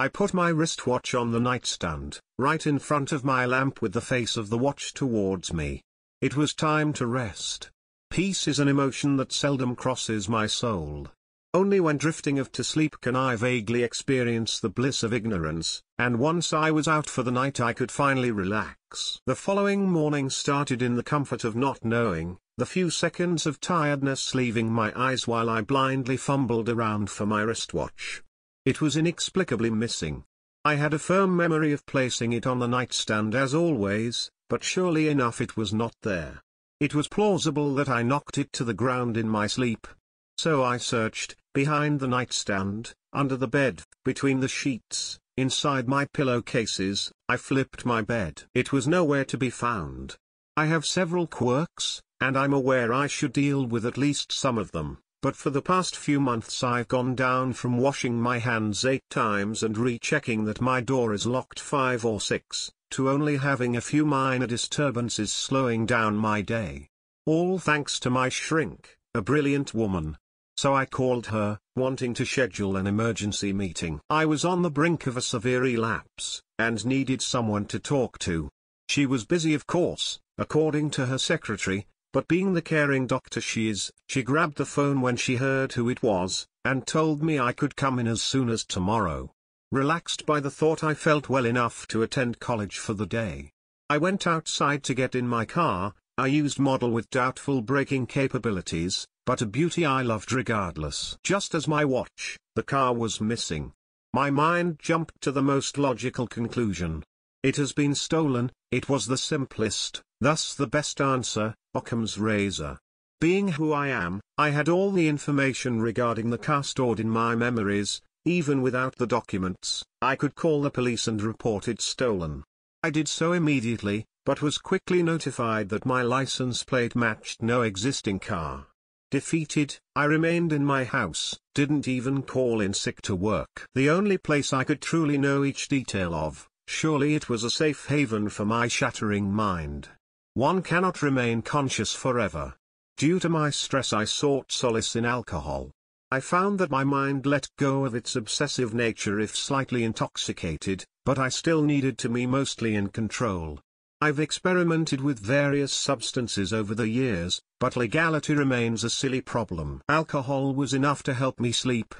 I put my wristwatch on the nightstand, right in front of my lamp with the face of the watch towards me. It was time to rest. Peace is an emotion that seldom crosses my soul. Only when drifting off to sleep can I vaguely experience the bliss of ignorance, and once I was out for the night I could finally relax. The following morning started in the comfort of not knowing, the few seconds of tiredness leaving my eyes while I blindly fumbled around for my wristwatch. It was inexplicably missing. I had a firm memory of placing it on the nightstand as always, but surely enough it was not there. It was plausible that I knocked it to the ground in my sleep. So I searched, behind the nightstand, under the bed, between the sheets, inside my pillowcases. I flipped my bed. It was nowhere to be found. I have several quirks, and I'm aware I should deal with at least some of them, but for the past few months I've gone down from washing my hands 8 times and rechecking that my door is locked 5 or 6, to only having a few minor disturbances slowing down my day. All thanks to my shrink, a brilliant woman. So I called her, wanting to schedule an emergency meeting. I was on the brink of a severe relapse, and needed someone to talk to. She was busy of course, according to her secretary, but being the caring doctor she is, she grabbed the phone when she heard who it was, and told me I could come in as soon as tomorrow. Relaxed by the thought I felt well enough to attend college for the day. I went outside to get in my car, a used model with doubtful braking capabilities, but a beauty I loved regardless. Just as my watch, the car was missing. My mind jumped to the most logical conclusion. It has been stolen. It was the simplest, thus the best answer, Occam's razor. Being who I am, I had all the information regarding the car stored in my memories. Even without the documents, I could call the police and report it stolen. I did so immediately, but was quickly notified that my license plate matched no existing car. Defeated, I remained in my house, didn't even call in sick to work. The only place I could truly know each detail of, surely it was a safe haven for my shattering mind. One cannot remain conscious forever. Due to my stress I sought solace in alcohol. I found that my mind let go of its obsessive nature if slightly intoxicated, but I still needed to be mostly in control. I've experimented with various substances over the years, but legality remains a silly problem. Alcohol was enough to help me sleep.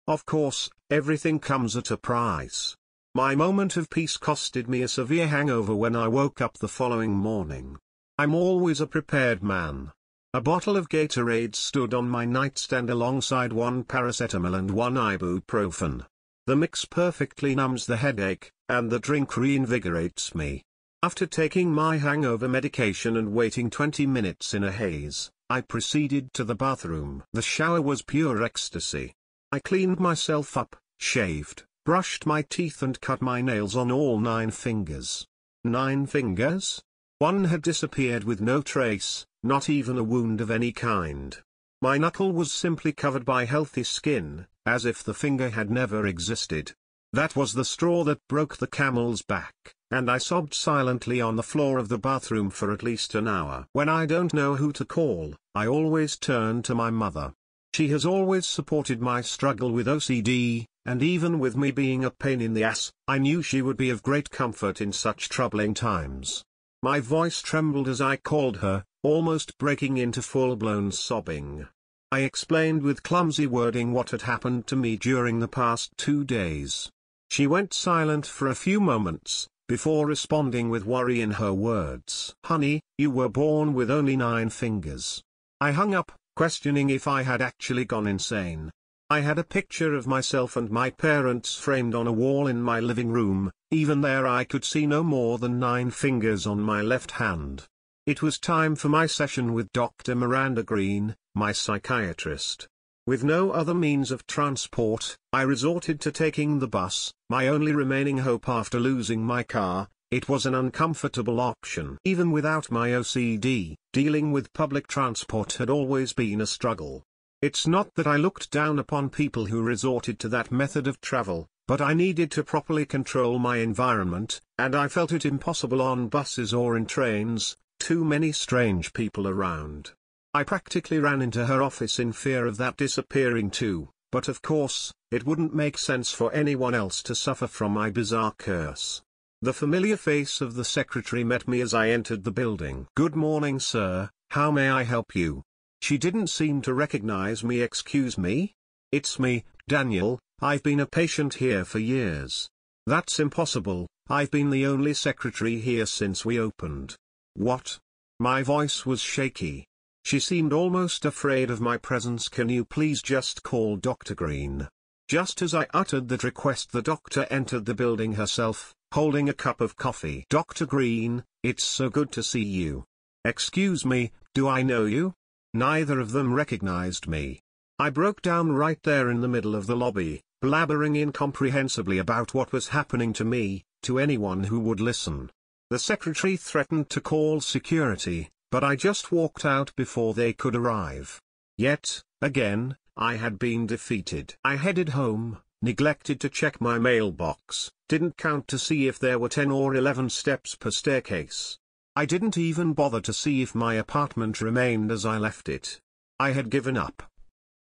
Of course, everything comes at a price. My moment of peace costed me a severe hangover when I woke up the following morning. I'm always a prepared man. A bottle of Gatorade stood on my nightstand alongside 1 paracetamol and 1 ibuprofen. The mix perfectly numbs the headache, and the drink reinvigorates me. After taking my hangover medication and waiting 20 minutes in a haze, I proceeded to the bathroom. The shower was pure ecstasy. I cleaned myself up, shaved, brushed my teeth and cut my nails on all 9 fingers. 9 fingers? One had disappeared with no trace, not even a wound of any kind. My knuckle was simply covered by healthy skin, as if the finger had never existed. That was the straw that broke the camel's back, and I sobbed silently on the floor of the bathroom for at least an hour. When I don't know who to call, I always turn to my mother. She has always supported my struggle with OCD, and even with me being a pain in the ass, I knew she would be of great comfort in such troubling times. My voice trembled as I called her, almost breaking into full-blown sobbing. I explained with clumsy wording what had happened to me during the past 2 days. She went silent for a few moments, before responding with worry in her words. "Honey, you were born with only 9 fingers." I hung up, questioning if I had actually gone insane. I had a picture of myself and my parents framed on a wall in my living room. Even there I could see no more than 9 fingers on my left hand. It was time for my session with Dr. Miranda Green, my psychiatrist. With no other means of transport, I resorted to taking the bus, my only remaining hope after losing my car. It was an uncomfortable option. Even without my OCD, dealing with public transport had always been a struggle. It's not that I looked down upon people who resorted to that method of travel, but I needed to properly control my environment, and I felt it impossible on buses or in trains, too many strange people around. I practically ran into her office in fear of that disappearing too, but of course, it wouldn't make sense for anyone else to suffer from my bizarre curse. The familiar face of the secretary met me as I entered the building. "Good morning, sir, how may I help you?" She didn't seem to recognize me. "Excuse me? It's me, Daniel, I've been a patient here for years." "That's impossible, I've been the only secretary here since we opened." "What?" My voice was shaky. She seemed almost afraid of my presence. "Can you please just call Dr. Green?" Just as I uttered that request, the doctor entered the building herself, holding a cup of coffee. "Dr. Green, it's so good to see you." "Excuse me, do I know you?" Neither of them recognized me. I broke down right there in the middle of the lobby, blabbering incomprehensibly about what was happening to me, to anyone who would listen. The secretary threatened to call security, but I just walked out before they could arrive. Yet, again, I had been defeated. I headed home, neglected to check my mailbox, didn't count to see if there were 10 or 11 steps per staircase. I didn't even bother to see if my apartment remained as I left it. I had given up.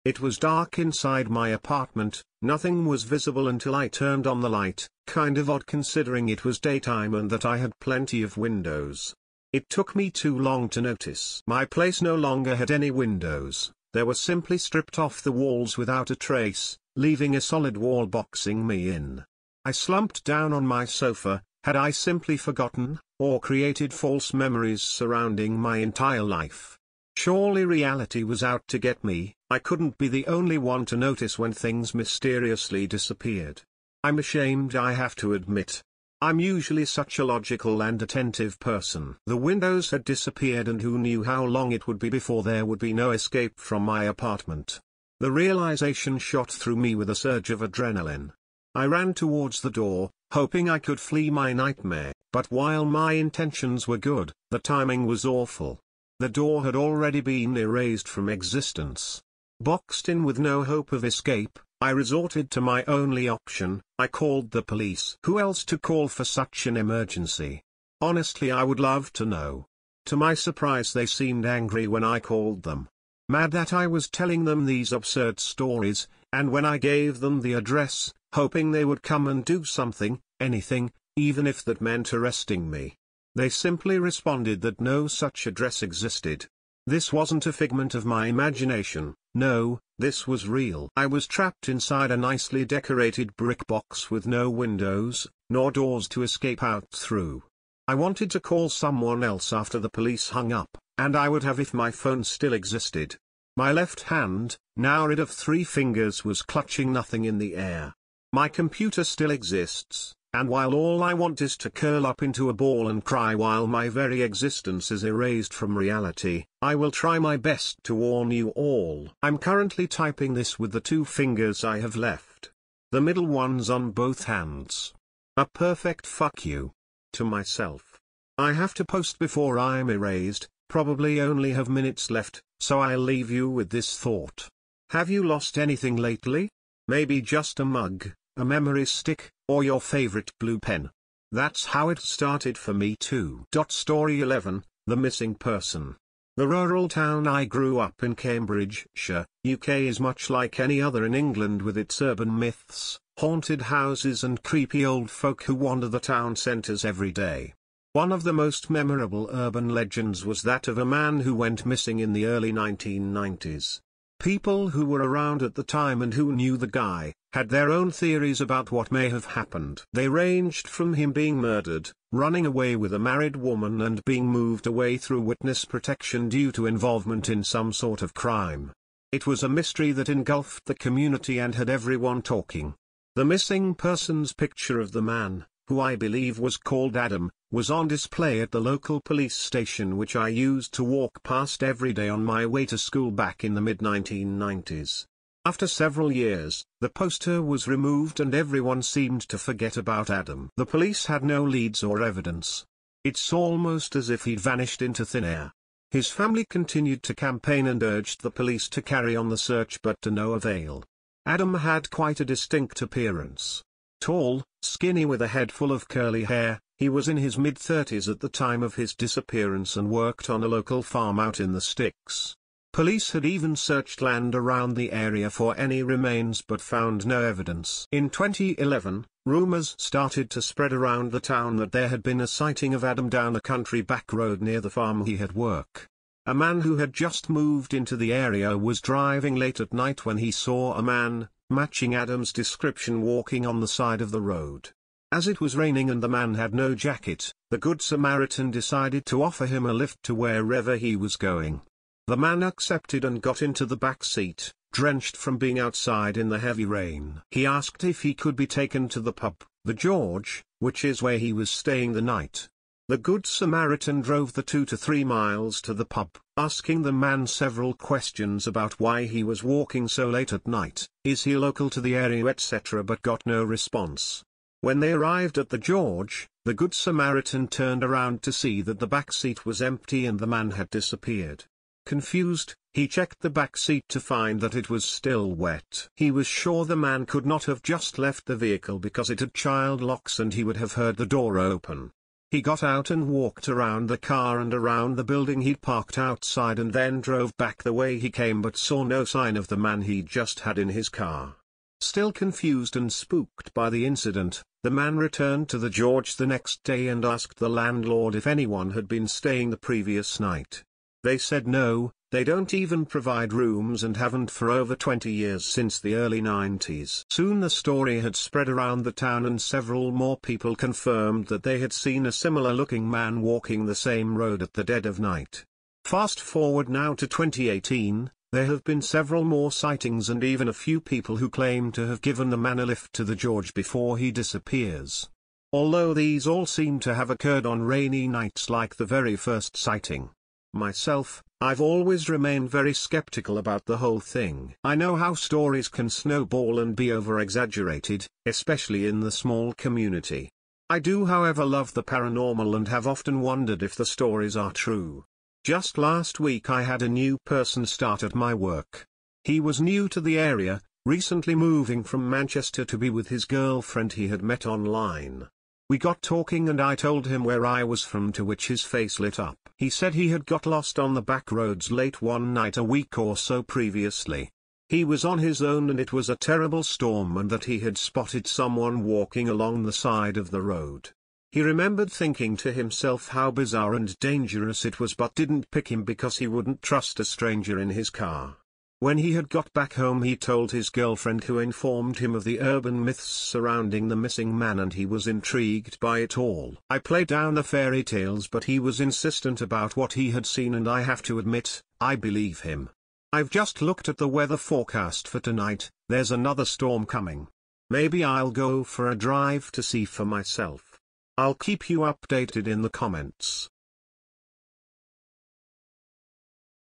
It was dark inside my apartment, nothing was visible until I turned on the light, kind of odd considering it was daytime and that I had plenty of windows. It took me too long to notice. My place no longer had any windows, they were simply stripped off the walls without a trace, leaving a solid wall boxing me in. I slumped down on my sofa. Had I simply forgotten, or created false memories surrounding my entire life? Surely reality was out to get me. I couldn't be the only one to notice when things mysteriously disappeared. I'm ashamed I have to admit. I'm usually such a logical and attentive person. The windows had disappeared, and who knew how long it would be before there would be no escape from my apartment. The realization shot through me with a surge of adrenaline. I ran towards the door, hoping I could flee my nightmare, but while my intentions were good, the timing was awful. The door had already been erased from existence. Boxed in with no hope of escape, I resorted to my only option. I called the police. Who else to call for such an emergency? Honestly, I would love to know. To my surprise, they seemed angry when I called them. Mad that I was telling them these absurd stories, and when I gave them the address, hoping they would come and do something, anything, even if that meant arresting me. They simply responded that no such address existed. This wasn't a figment of my imagination, no, this was real. I was trapped inside a nicely decorated brick box with no windows, nor doors to escape out through. I wanted to call someone else after the police hung up, and I would have if my phone still existed. My left hand, now rid of 3 fingers, was clutching nothing in the air. My computer still exists, and while all I want is to curl up into a ball and cry while my very existence is erased from reality, I will try my best to warn you all. I'm currently typing this with the 2 fingers I have left. The middle one's on both hands. A perfect fuck you. To myself. I have to post before I'm erased, probably only have minutes left, so I'll leave you with this thought. Have you lost anything lately? Maybe just a mug, a memory stick, or your favorite blue pen. That's how it started for me too. Story 11, The Missing Person. The rural town I grew up in, Cambridgeshire, UK, is much like any other in England, with its urban myths, haunted houses and creepy old folk who wander the town centres every day. One of the most memorable urban legends was that of a man who went missing in the early 1990s. People who were around at the time and who knew the guy had their own theories about what may have happened. They ranged from him being murdered, running away with a married woman, and being moved away through witness protection due to involvement in some sort of crime. It was a mystery that engulfed the community and had everyone talking. The missing person's picture of the man, who I believe was called Adam, was on display at the local police station, which I used to walk past every day on my way to school back in the mid-1990s. After several years, the poster was removed and everyone seemed to forget about Adam. The police had no leads or evidence. It's almost as if he'd vanished into thin air. His family continued to campaign and urged the police to carry on the search, but to no avail. Adam had quite a distinct appearance. Tall, skinny, with a head full of curly hair, he was in his mid-30s at the time of his disappearance and worked on a local farm out in the sticks. Police had even searched land around the area for any remains but found no evidence. In 2011, rumors started to spread around the town that there had been a sighting of Adam down a country back road near the farm he had worked. A man who had just moved into the area was driving late at night when he saw a man, matching Adam's description, walking on the side of the road. As it was raining and the man had no jacket, the Good Samaritan decided to offer him a lift to wherever he was going. The man accepted and got into the back seat, drenched from being outside in the heavy rain. He asked if he could be taken to the pub, the George, which is where he was staying the night. The Good Samaritan drove the 2 to 3 miles to the pub, asking the man several questions about why he was walking so late at night, is he local to the area, etc., but got no response. When they arrived at the George, the Good Samaritan turned around to see that the back seat was empty and the man had disappeared. Confused, he checked the back seat to find that it was still wet. He was sure the man could not have just left the vehicle because it had child locks and he would have heard the door open. He got out and walked around the car and around the building he'd parked outside, and then drove back the way he came, but saw no sign of the man he'd just had in his car. Still confused and spooked by the incident, the man returned to the George the next day and asked the landlord if anyone had been staying the previous night. They said no, they don't even provide rooms and haven't for over 20 years, since the early 90s. Soon the story had spread around the town and several more people confirmed that they had seen a similar-looking man walking the same road at the dead of night. Fast forward now to 2018, there have been several more sightings and even a few people who claim to have given the man a lift to the George before he disappears. Although these all seem to have occurred on rainy nights like the very first sighting. Myself, I've always remained very skeptical about the whole thing. I know how stories can snowball and be over-exaggerated, especially in the small community. I do, however, love the paranormal and have often wondered if the stories are true. Just last week I had a new person start at my work. He was new to the area, recently moving from Manchester to be with his girlfriend he had met online. We got talking and I told him where I was from, to which his face lit up. He said he had got lost on the back roads late one night a week or so previously. He was on his own and it was a terrible storm, and that he had spotted someone walking along the side of the road. He remembered thinking to himself how bizarre and dangerous it was, but didn't pick him because he wouldn't trust a stranger in his car. When he had got back home he told his girlfriend, who informed him of the urban myths surrounding the missing man, and he was intrigued by it all. I played down the fairy tales, but he was insistent about what he had seen, and I have to admit, I believe him. I've just looked at the weather forecast for tonight, there's another storm coming. Maybe I'll go for a drive to see for myself. I'll keep you updated in the comments.